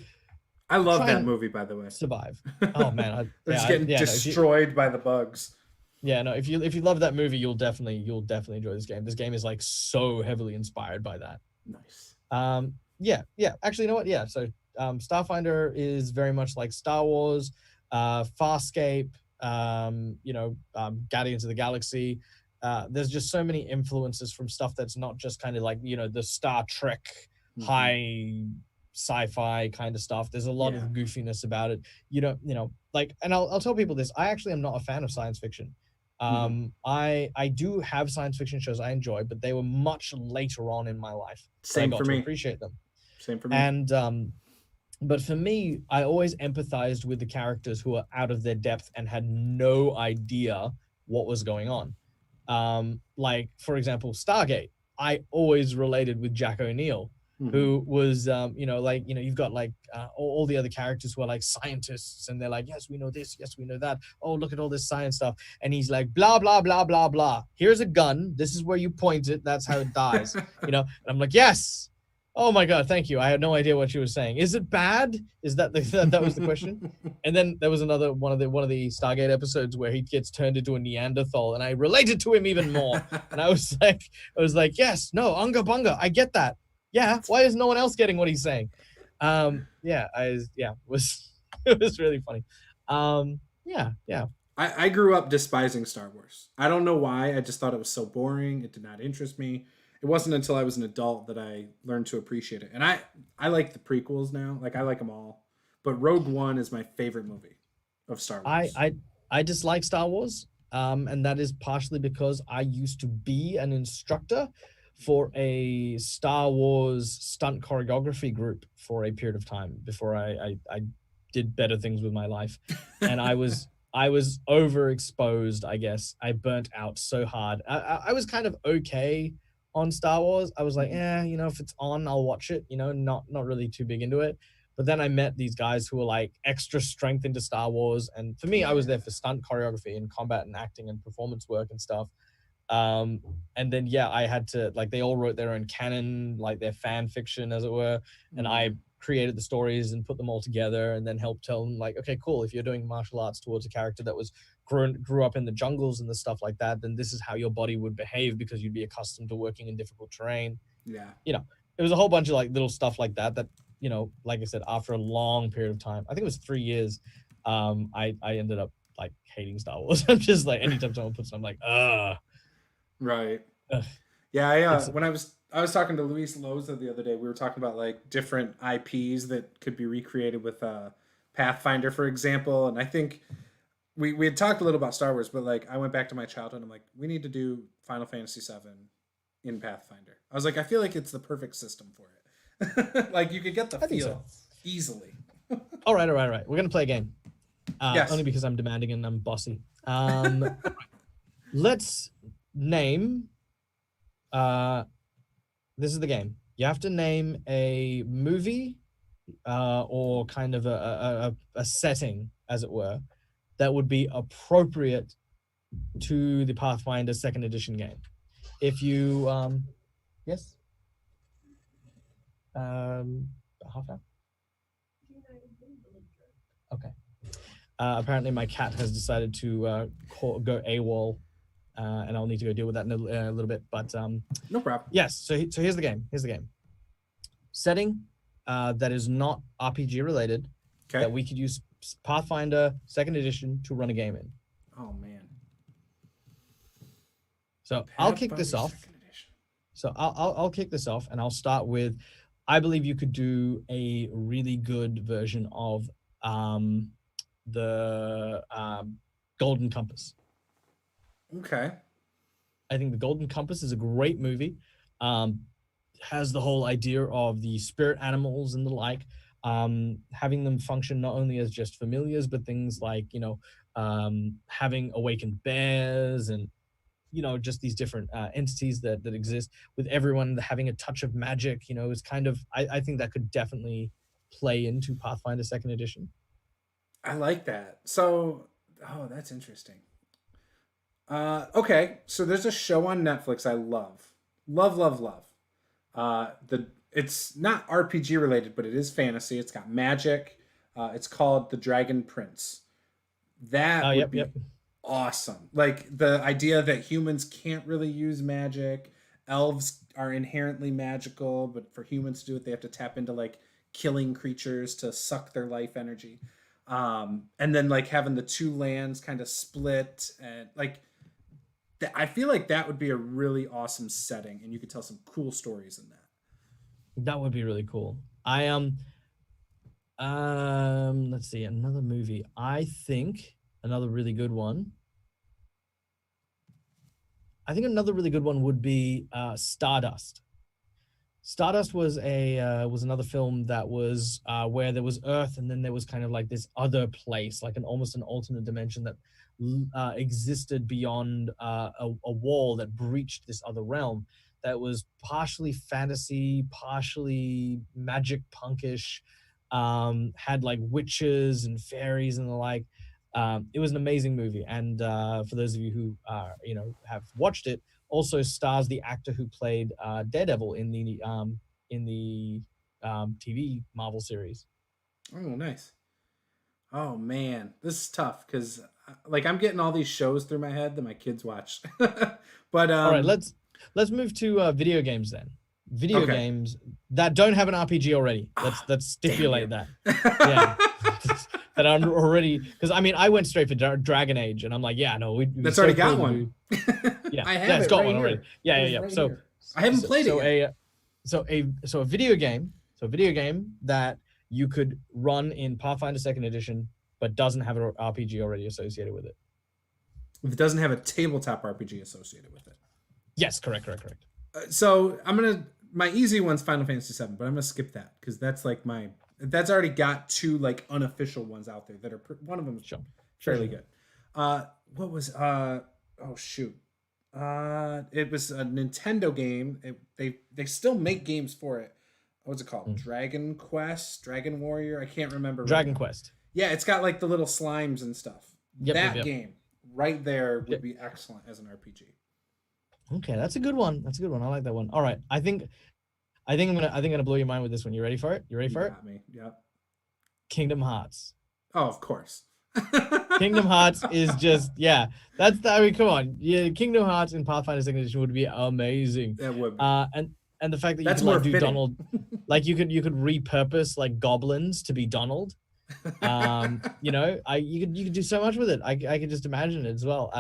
I love try that and movie, by the way. survive. Oh man, They're just getting no, destroyed by the bugs. if you love that movie, you'll definitely enjoy this game. This game is like so heavily inspired by that. Nice. Actually, you know what? Yeah, so Starfinder is very much like Star Wars, Farscape, Guardians of the Galaxy. There's just so many influences from stuff that's not just kind of like, the Star Trek high sci-fi kind of stuff. There's a lot of goofiness about it. And I'll tell people this. I actually am not a fan of science fiction. I do have science fiction shows I enjoy, but they were much later on in my life. Same I got for to me. appreciate them. Same for me. And but for me, I always empathized with the characters who are out of their depth and had no idea what was going on. Like, for example, Stargate. I always related with Jack O'Neill, who was, you've got like all the other characters who are like scientists, and they're like, yes, we know this, yes, we know that. Oh, look at all this science stuff. And he's like, blah, blah, blah, blah, blah. Here's a gun. This is where you point it. That's how it dies. And I'm like, yes. Oh my God, thank you. I had no idea what you were saying. Is it bad? Is that that was the question? And then there was another one of the Stargate episodes where he gets turned into a Neanderthal, and I related to him even more. And I was like, yes, no, unga bunga, I get that. Yeah, why is no one else getting what he's saying? It was really funny. I grew up despising Star Wars. I don't know why. I just thought it was so boring. It did not interest me. It wasn't until I was an adult that I learned to appreciate it. And I like the prequels now. Like, I like them all. But Rogue One is my favorite movie of Star Wars. I dislike Star Wars. And that is partially because I used to be an instructor for a Star Wars stunt choreography group for a period of time before I did better things with my life. And I was overexposed, I guess. I burnt out so hard. I was kind of okay on Star Wars. I was like, if it's on, I'll watch it, not really too big into it. But then I met these guys who were like extra strength into Star Wars. And for me, I was there for stunt choreography and combat and acting and performance work and stuff. And then, I had to, like, they all wrote their own canon, like their fan fiction, as it were. And I created the stories and put them all together, and then helped tell them, like, okay, cool. If you're doing martial arts towards a character that was grew up in the jungles and the stuff like that, then this is how your body would behave, because you'd be accustomed to working in difficult terrain. It was a whole bunch of like little stuff like that like I said, after a long period of time, I think it was 3 years, I ended up like hating Star Wars. I'm just like, anytime someone puts something, I'm like, right. Yeah, when I was talking to Luis Loza the other day, we were talking about like different IPs that could be recreated with Pathfinder, for example. And I think we had talked a little about Star Wars, but like I went back to my childhood. I'm like, we need to do Final Fantasy VII in Pathfinder. I was like, I feel like it's the perfect system for it. Like, you could get the feel easily. All right. We're gonna play a game. Yes. Only because I'm demanding and I'm bossy. Let's name. This is the game. You have to name a movie, or kind of a setting, as it were, that would be appropriate to the Pathfinder 2nd edition game. If you, yes? Half hour? Okay. Apparently my cat has decided to go AWOL, and I'll need to go deal with that in a little bit, but no problem. Yes, so here's the game. Setting that is not RPG related, that we could use Pathfinder 2nd edition to run a game in. Oh man. So I'll kick this off. I'll kick this off, and I'll start with, I believe you could do a really good version of the Golden Compass. Okay. I think the Golden Compass is a great movie. Has the whole idea of the spirit animals and the like, having them function not only as just familiars, but things like, having awakened bears and, just these different entities that exist, with everyone having a touch of magic, is kind of, I think that could definitely play into Pathfinder 2nd edition. I like that. So, that's interesting. Okay, so there's a show on Netflix I love. The It's not RPG related, but it is fantasy. It's got magic. It's called The Dragon Prince. Oh, That would yep, be yep. awesome. Like the idea that humans can't really use magic, elves are inherently magical, but for humans to do it, they have to tap into like killing creatures to suck their life energy. And then like having the two lands kind of split and like I feel like that would be a really awesome setting, and you could tell some cool stories in that. That would be really cool. I let's see, another movie. I think another really good one. I think another really good one would be Stardust. Stardust was another film that was where there was Earth, and then there was kind of like this other place, like an almost an alternate dimension that existed beyond a wall that breached this other realm. That was partially fantasy, partially magic punkish, had like witches and fairies and the like. It was an amazing movie, and for those of you who have watched it, also stars the actor who played Daredevil in the TV Marvel series. Oh, nice. Oh man, this is tough because like I'm getting all these shows through my head that my kids watch. But All right, let's move to video games then. Video okay. games that don't have an RPG already. Let's stipulate that. Yeah. That I'm already, because I mean I went straight for Dragon Age, and I'm like, yeah, no, we That's so already cool got one. yeah, I have it's it got right one here. already. Yeah. Right So, here. I haven't played it yet. A video game, a video game that you could run in Pathfinder Second Edition, but doesn't have an RPG already associated with it. If it doesn't have a tabletop RPG associated with it. Yes, correct. So my easy one's Final Fantasy VII, but I'm gonna skip that because that's like that's already got two like unofficial ones out there that are one of them is fairly good. What was oh shoot, it was a Nintendo game. They still make games for it. What's it called? Dragon Quest, Dragon Warrior. I can't remember. Dragon Quest. Yeah, it's got like the little slimes and stuff. Yep. Game right there would be excellent as an RPG. Okay, that's a good one. I like that one. All right, I think I'm gonna blow your mind with this one. You ready for it? You got me. Yep. Kingdom Hearts. Oh, of course. Kingdom Hearts is just I mean, come on. Yeah, Kingdom Hearts in Pathfinder Second Edition would be amazing. That would be. And the fact that that's you could more do Donald, like you could repurpose like goblins to be Donald. You could do so much with it. I could just imagine it as well.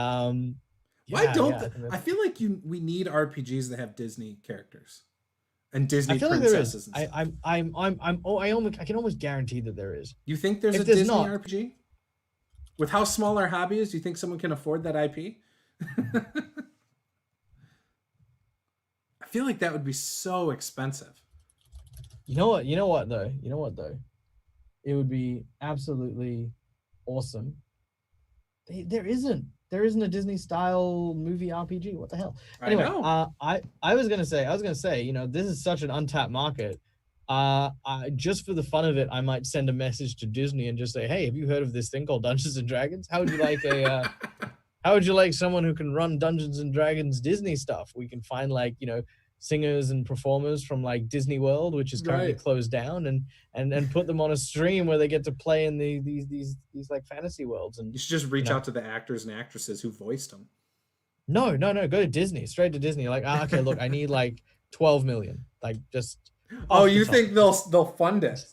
Why don't I feel like we need RPGs that have Disney characters and Disney princesses? Like there is. I can almost guarantee that there is. You think there's a Disney RPG? With how small our hobby is, do you think someone can afford that IP? I feel like that would be so expensive. You know what though? It would be absolutely awesome. There isn't a Disney style movie RPG. What the hell? Anyway, I was gonna say, this is such an untapped market. Just for the fun of it, I might send a message to Disney and just say, hey, have you heard of this thing called Dungeons and Dragons? How would you like how would you like someone who can run Dungeons and Dragons Disney stuff? We can find singers and performers from like Disney World, which is currently closed down, and put them on a stream where they get to play in these like fantasy worlds. And you should just reach out to the actors and actresses who voiced them. No, go to Disney, straight to Disney. Like, okay, look, I need like 12 million, like just. Oh, you think they'll fund it?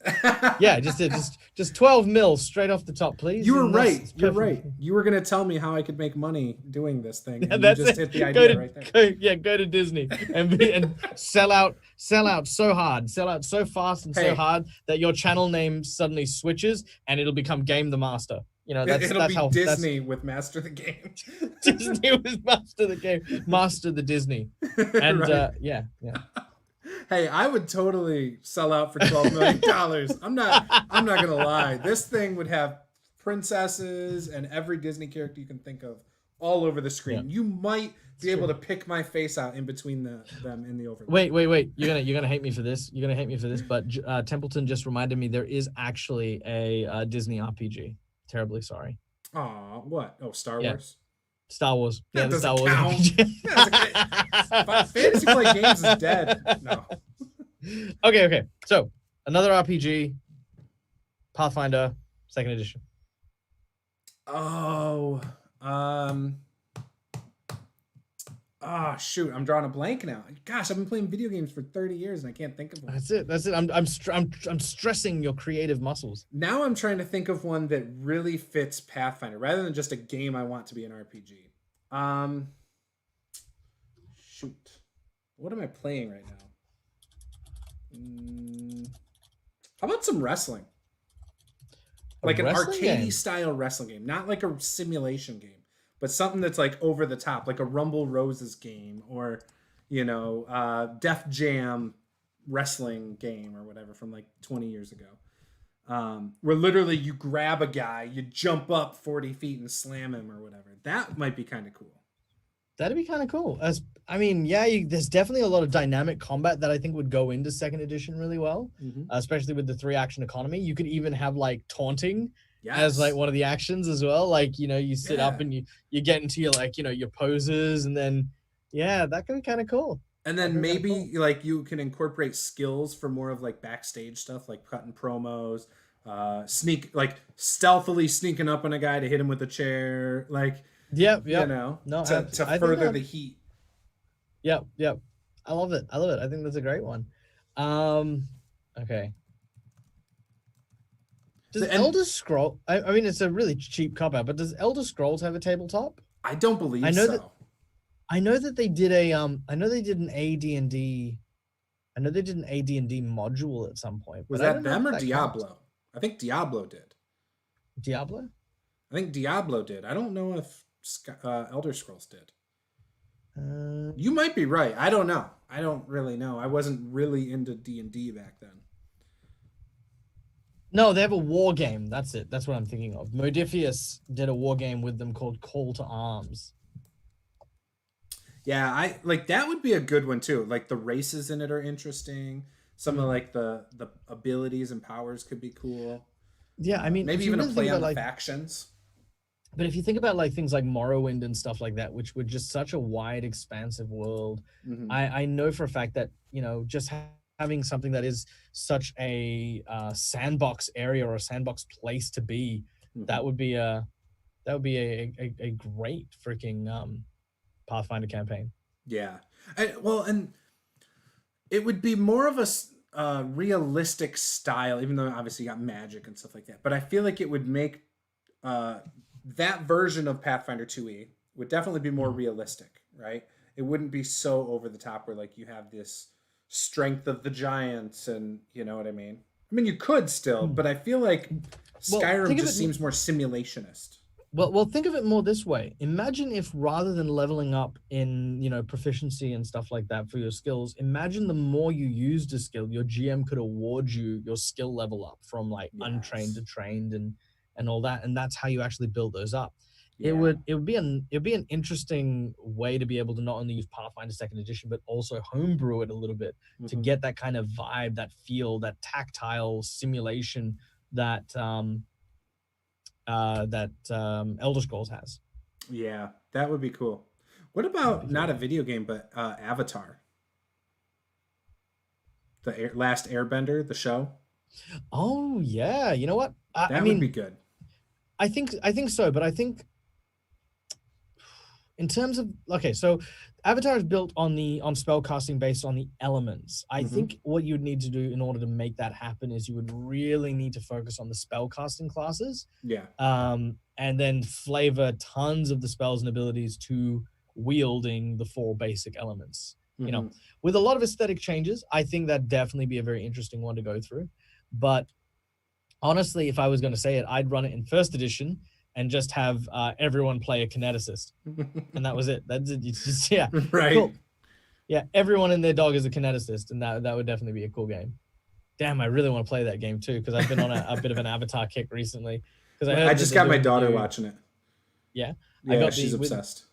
Yeah, just 12 mil straight off the top, please. You were right. You're right. You were gonna tell me how I could make money doing this thing. And you just hit the idea right there. Go to Disney and sell out so hard, sell out so fast and so hard that your channel name suddenly switches and it'll become Game the Master. It'll be Disney with Master the Game. Disney with Master the Game, Master the Disney, and yeah. Hey, I would totally sell out for $12 million. I'm not gonna lie. This thing would have princesses and every Disney character you can think of all over the screen. Yeah. You might be able to pick my face out in between them in the overlay. Wait. You're gonna hate me for this. But Templeton just reminded me there is actually a Disney RPG. Terribly sorry. Aw, what? Oh, Star Wars. Star Wars. That Yeah, the doesn't Star Wars count. RPG. Fantasy Flight Games is dead. No. Okay. So another RPG, Pathfinder, second edition. Oh, shoot! I'm drawing a blank now. Gosh, I've been playing video games for 30 years and I can't think of one. That's it. I'm stressing your creative muscles. Now I'm trying to think of one that really fits Pathfinder rather than just a game I want to be an RPG. Shoot. What am I playing right now? How about some wrestling? Like an arcade style wrestling game, not like a simulation game, but something that's like over the top, like a Rumble Roses game or, Def Jam wrestling game or whatever from like 20 years ago. Where literally you grab a guy, you jump up 40 feet and slam him or whatever. That might be kind of cool. That'd be kind of cool. There's definitely a lot of dynamic combat that I think would go into second edition really well, especially with the 3-action economy. You could even have like taunting as like one of the actions as well. Like, you sit up and you get into your your poses, and then that could be kind of cool. And then maybe like you can incorporate skills for more of like backstage stuff, like cutting promos, stealthily sneaking up on a guy to hit him with a chair, like. Yep. To further the heat. Yep. I love it. I think that's a great one. Okay. Does Elder Scrolls? I mean, it's a really cheap cop out, but does Elder Scrolls have a tabletop? I don't believe so. I know that they did I know they did an AD&D. I know they did an AD&D module at some point. Was that them or Diablo? Counts. I think Diablo did. Diablo? I think Diablo did. I don't know if Elder Scrolls did. You might be right. I don't know. I don't really know. I wasn't really into D&D back then. No, they have a war game. That's it. That's what I'm thinking of. Modifius did a war game with them called Call to Arms. Yeah, I like that would be a good one too. Like the races in it are interesting. Some of like the abilities and powers could be cool. Yeah, I mean, maybe even a play on the factions. But if you think about like things like Morrowind and stuff like that, which were just such a wide, expansive world, I know for a fact that just having something that is such a sandbox area or a sandbox place to be, that would be a great freaking Pathfinder campaign. Yeah, and it would be more of a realistic style, even though obviously you got magic and stuff like that. But I feel like it would make that version of Pathfinder 2e would definitely be more realistic, right? It wouldn't be so over the top where like you have this strength of the giants and you know what I mean? I mean, you could still, but I feel like Skyrim just seems more simulationist. Well, think of it more this way. Imagine if rather than leveling up in, proficiency and stuff like that for your skills, imagine the more you used a skill, your GM could award you your skill level up from like untrained to trained and all that. And that's how you actually build those up. Yeah. It would be an interesting way to be able to not only use Pathfinder 2nd edition, but also homebrew it a little bit to get that kind of vibe, that feel, that tactile simulation that Elder Scrolls has. Yeah, that would be cool. What about not a video game, but Avatar? The Last Airbender, the show? Oh, yeah. You know what? That would be good. I think so, but I think in terms of so Avatar is built on spellcasting based on the elements. I think what you would need to do in order to make that happen is you would really need to focus on the spellcasting classes. Yeah. And then flavor tons of the spells and abilities to wielding the 4 basic elements. With a lot of aesthetic changes, I think that'd definitely be a very interesting one to go through. But honestly, if I was going to say it, I'd run it in 1st edition and just have everyone play a kineticist. And that was it. That's it. It's just, right. Cool. Yeah, everyone and their dog is a kineticist, and that would definitely be a cool game. Damn, I really want to play that game too, because I've been on a bit of an Avatar kick recently. I just got my daughter watching it. Yeah? Yeah, she's obsessed.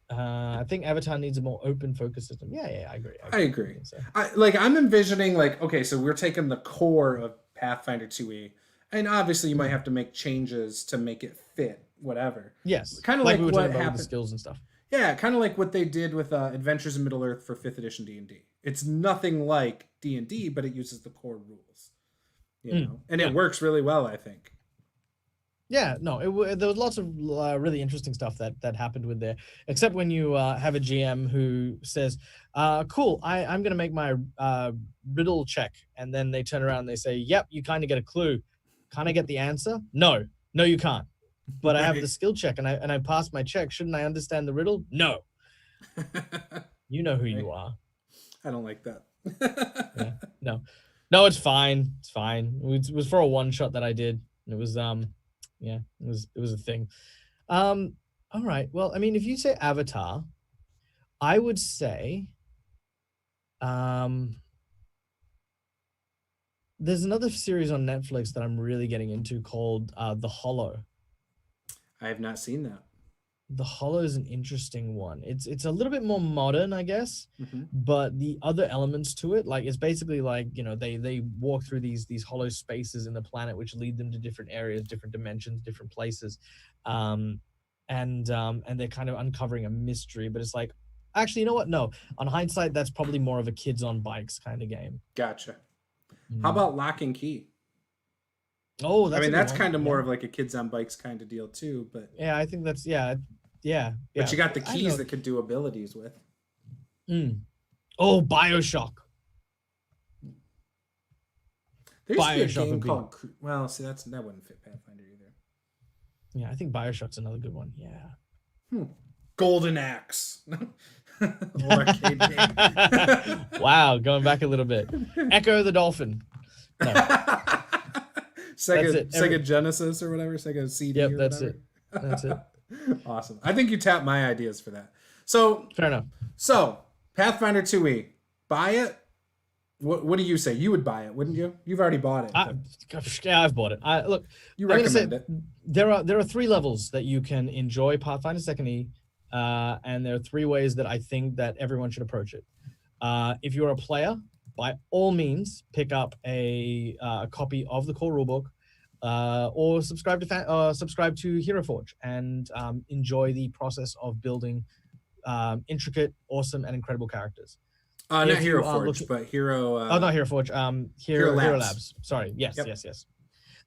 I think Avatar needs a more open focus system. Yeah, I agree. I agree. So. I'm envisioning okay, so we're taking the core of Pathfinder 2e, and obviously you might have to make changes to make it fit whatever. Yes, Kind of like like we were what talking about with happened. the skills and stuff. Yeah, kind of like what they did with Adventures in Middle Earth for 5th edition D&D. It's nothing like D&D, but it uses the core rules, and Yeah. it works really well, I think. Yeah, no, there was lots of really interesting stuff that happened with there, except when you have a GM who says, cool, I'm going to make my riddle check. And then they turn around and they say, yep, you kind of get a clue. Can I get the answer? No, you can't. But I have the skill check and I passed my check. Shouldn't I understand the riddle? No. You know who you are. I don't like that. Yeah, no, it's fine. It's fine. It was for a one shot that I did. And it was, yeah, it was a thing. All right. Well, I mean, if you say Avatar, I would say, there's another series on Netflix that I'm really getting into called The Hollow. I have not seen that. The Hollow is an interesting one. It's a little bit more modern, I guess, but the other elements to it, like it's basically like, they walk through these hollow spaces in the planet, which lead them to different areas, different dimensions, different places, and they're kind of uncovering a mystery. But it's like, actually, you know what? No, on hindsight, that's probably more of a kids on bikes kind of game. Gotcha. How about Lock and Key? Oh, that's that's kind of more of like a kids on bikes kind of deal too. But yeah, I think that's yeah. But you got the keys that could do abilities with. Oh, Bioshock. There used to be a game called. Well, see, that wouldn't fit Pathfinder either. Yeah, I think Bioshock's another good one. Yeah. Golden Axe. Arcade game. Wow, going back a little bit. Echo the Dolphin. No. Sega Genesis or whatever. Sega CD. Yep, or that's whatever. it. That's it. Awesome. I think you tapped my ideas for that. So fair enough. So Pathfinder 2e, buy it. What do you say? You would buy it, wouldn't you? You've already bought it. Yeah, I've bought it. Look, you recommend it. There are 3 levels that you can enjoy Pathfinder 2nd E, and there are 3 ways that I think that everyone should approach it. If you're a player, by all means, pick up a copy of the core rulebook, or subscribe to Hero Forge and enjoy the process of building intricate, awesome, and incredible characters. Not Hero Forge, but Hero. Not Hero Forge. Hero Labs. Sorry. Yes. Yep. Yes.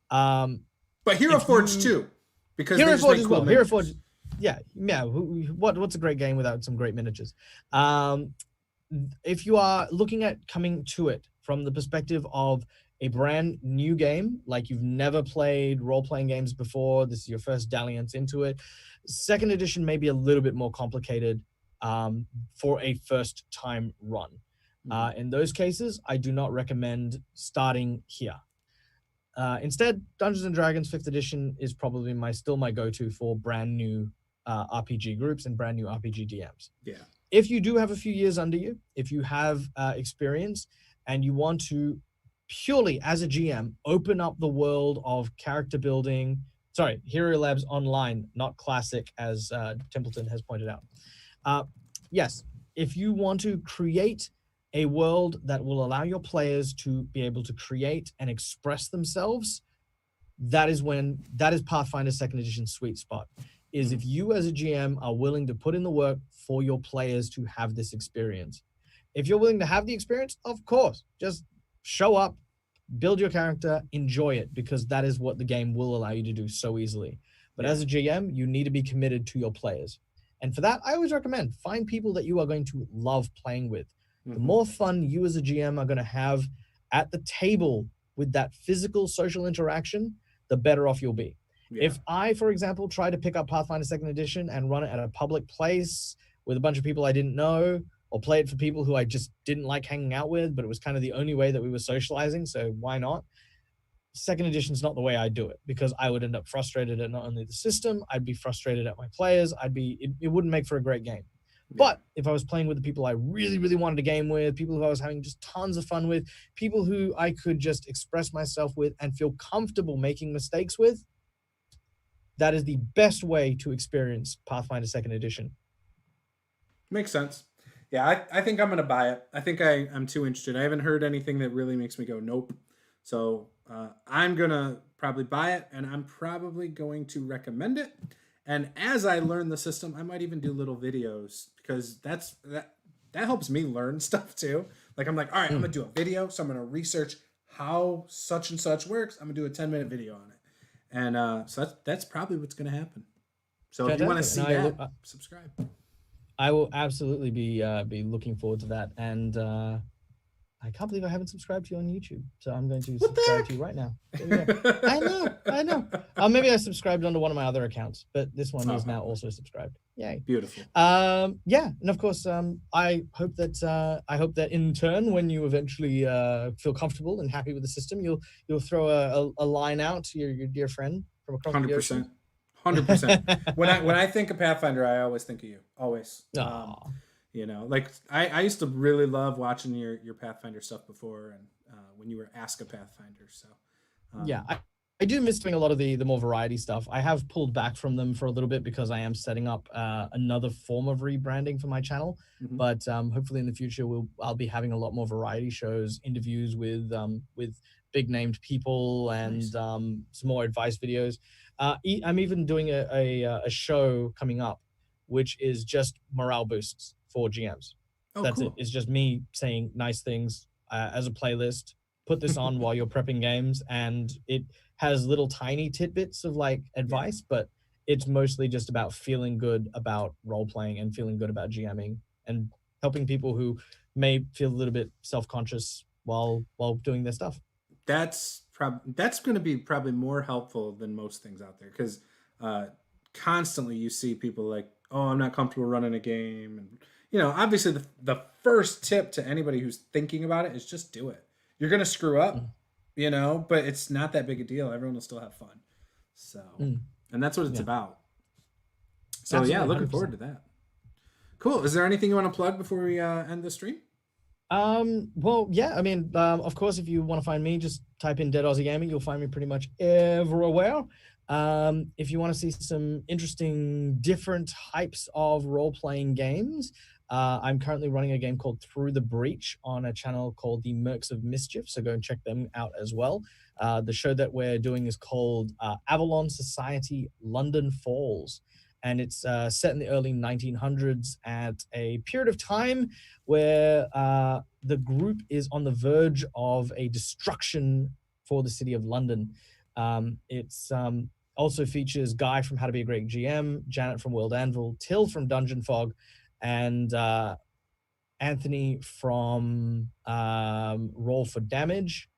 But Hero Forge too, because Hero Forge as well. Hero Forge. Yeah. What's a great game without some great miniatures? If you are looking at coming to it from the perspective of a brand new game, like you've never played role-playing games before, this is your first dalliance into it, 2nd edition may be a little bit more complicated for a first-time run. In those cases, I do not recommend starting here. Instead, Dungeons & Dragons 5th edition is probably still my go-to for brand new RPG groups and brand new RPG DMs. Yeah. If you do have a few years under you, if you have experience and you want to purely as a GM open up the world of character building, Hero Labs Online, not Classic, as Templeton has pointed out. Yes, if you want to create a world that will allow your players to be able to create and express themselves, that is Pathfinder 2nd edition sweet spot. Is if you as a GM are willing to put in the work for your players to have this experience. If you're willing to have the experience, of course, just show up, build your character, enjoy it, because that is what the game will allow you to do so easily. But as a GM, you need to be committed to your players. And for that, I always recommend find people that you are going to love playing with. The more fun you as a GM are going to have at the table with that physical social interaction, the better off you'll be. Yeah. If I, for example, try to pick up Pathfinder 2nd edition and run it at a public place with a bunch of people I didn't know, or play it for people who I just didn't like hanging out with, but it was kind of the only way that we were socializing, so why not? 2nd edition is not the way I do it, because I would end up frustrated at not only the system, I'd be frustrated at my players, it wouldn't make for a great game. Yeah. But if I was playing with the people I really, really wanted to game with, people who I was having just tons of fun with, people who I could just express myself with and feel comfortable making mistakes with, that is the best way to experience Pathfinder 2nd edition. Makes sense. Yeah, I think I'm going to buy it. I think I'm too interested. I haven't heard anything that really makes me go, nope. So I'm going to probably buy it, and I'm probably going to recommend it. And as I learn the system, I might even do little videos because that helps me learn stuff too. Like I'm like, all right, I'm gonna do a video, so I'm gonna research how such and such works. I'm gonna do a 10-minute video on it, and so that's probably what's gonna happen. So if you want to see that, subscribe. I will absolutely be looking forward to that, and I can't believe I haven't subscribed to you on YouTube, so I'm going to subscribe to you right now. I know. Maybe I subscribed onto one of my other accounts, but this one is now also subscribed. Yay! Beautiful. Yeah, and of course, I hope that in turn, when you eventually feel comfortable and happy with the system, you'll throw a line out to your dear friend from across 100%. the ocean. 100%. When I think of Pathfinder, I always think of you. Always. You know, like I used to really love watching your Pathfinder stuff before, and when you were Ask a Pathfinder. So yeah, I do miss doing a lot of the more variety stuff. I have pulled back from them for a little bit because I am setting up another form of rebranding for my channel. But hopefully in the future I'll be having a lot more variety shows, interviews with big named people, and some more advice videos. I'm even doing a show coming up, which is just morale boosts for GMs. That's cool. It. It's just me saying nice things as a playlist. Put this on while you're prepping games, and it has little tiny tidbits of like advice, but it's mostly just about feeling good about role playing and feeling good about GMing and helping people who may feel a little bit self-conscious while doing their stuff. That's going to be probably more helpful than most things out there, because constantly you see people like, oh, I'm not comfortable running a game. And, you know, obviously the first tip to anybody who's thinking about it is just do it. You're going to screw up, you know, but it's not that big a deal. Everyone will still have fun. So, and that's what it's about. So absolutely, yeah, looking 100%. Forward to that. Cool. Is there anything you want to plug before we end the stream? Well, yeah, I mean, of course, if you want to find me, just type in Dead Aussie Gaming. You'll find me pretty much everywhere. If you want to see some interesting, different types of role-playing games, I'm currently running a game called Through the Breach on a channel called the Mercs of Mischief, so go and check them out as well. The show that we're doing is called Avalon Society London Falls, and it's set in the early 1900s at a period of time where the group is on the verge of a destruction for the city of London. It's also features Guy from How to Be a Great GM, Janet from World Anvil, Till from Dungeon Fog, and Anthony from Roll for Damage,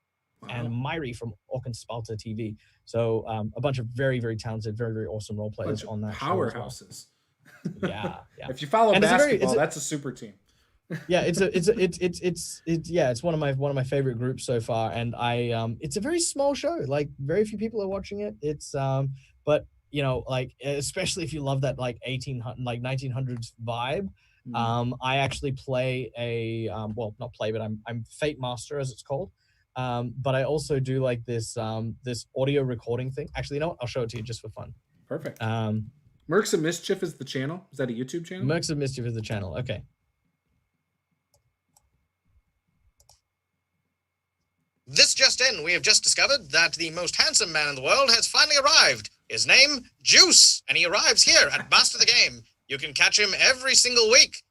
and Myri from Orc and Spalter TV. So a bunch of very, very talented, very, very awesome role players on that powerhouses. Well. Yeah. If you follow basketball, that's a super team. Yeah, it's one of my favorite groups so far, and it's a very small show. Like very few people are watching it. It's but you know, like especially if you love that like 1900s vibe. I actually play well, not play, but I'm Fate Master, as it's called. But I also do like this audio recording thing. Actually, you know what? I'll show it to you just for fun. Perfect. Mercs of Mischief is the channel. Is that a YouTube channel? Mercs of Mischief is the channel. Okay. This just in, we have just discovered that the most handsome man in the world has finally arrived. His name, Juce, and he arrives here at Master the Game. You can catch him every single week,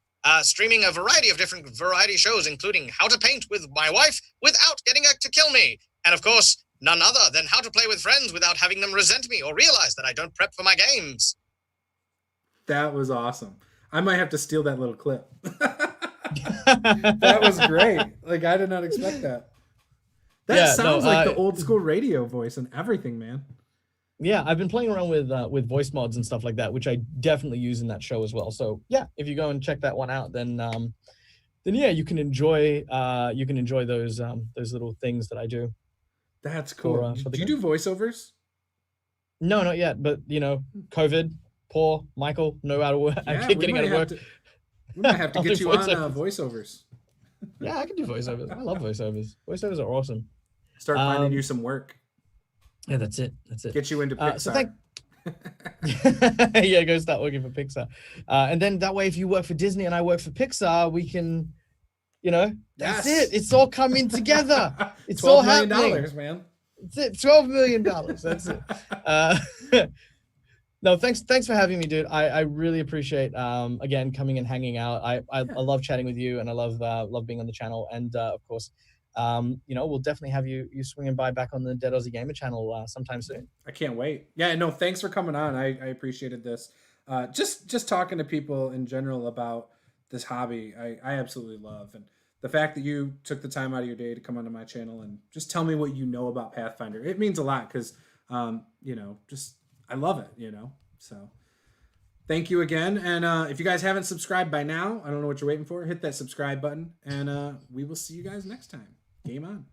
streaming a variety of different variety shows, including How to Paint with My Wife Without Getting Her to Kill Me, and of course, none other than How to Play with Friends Without Having Them Resent Me or Realize That I Don't Prep for My Games. That was awesome. I might have to steal that little clip. That was great. Like, I did not expect that. That sounds like the old school radio voice and everything, man. Yeah, I've been playing around with voice mods and stuff like that, which I definitely use in that show as well. So yeah, if you go and check that one out, then yeah, you can enjoy those little things that I do. That's cool. Do you do voiceovers? No, not yet. But you know, COVID, poor Michael, no out of work. I keep getting out of work. We might have to get you on voiceovers. Yeah, I can do voiceovers. I love voiceovers. Voiceovers are awesome. Start finding you some work. Yeah, that's it. Get you into Pixar. Yeah, go start working for Pixar. And then that way, if you work for Disney and I work for Pixar, we can, you know, that's it. It's all coming together. It's all happening. $12 million, man. That's it. $12 million. That's it. No, thanks for having me, dude. I really appreciate again coming and hanging out. I love chatting with you, and I love being on the channel. And of course, we'll definitely have you swinging by back on the Dead Aussie Gamer channel sometime soon. I can't wait. Yeah, no, thanks for coming on. I appreciated this. Just talking to people in general about this hobby, I absolutely love. And the fact that you took the time out of your day to come onto my channel and just tell me what you know about Pathfinder, it means a lot because, just I love it, So thank you again. And if you guys haven't subscribed by now, I don't know what you're waiting for. Hit that subscribe button, and we will see you guys next time. Game on.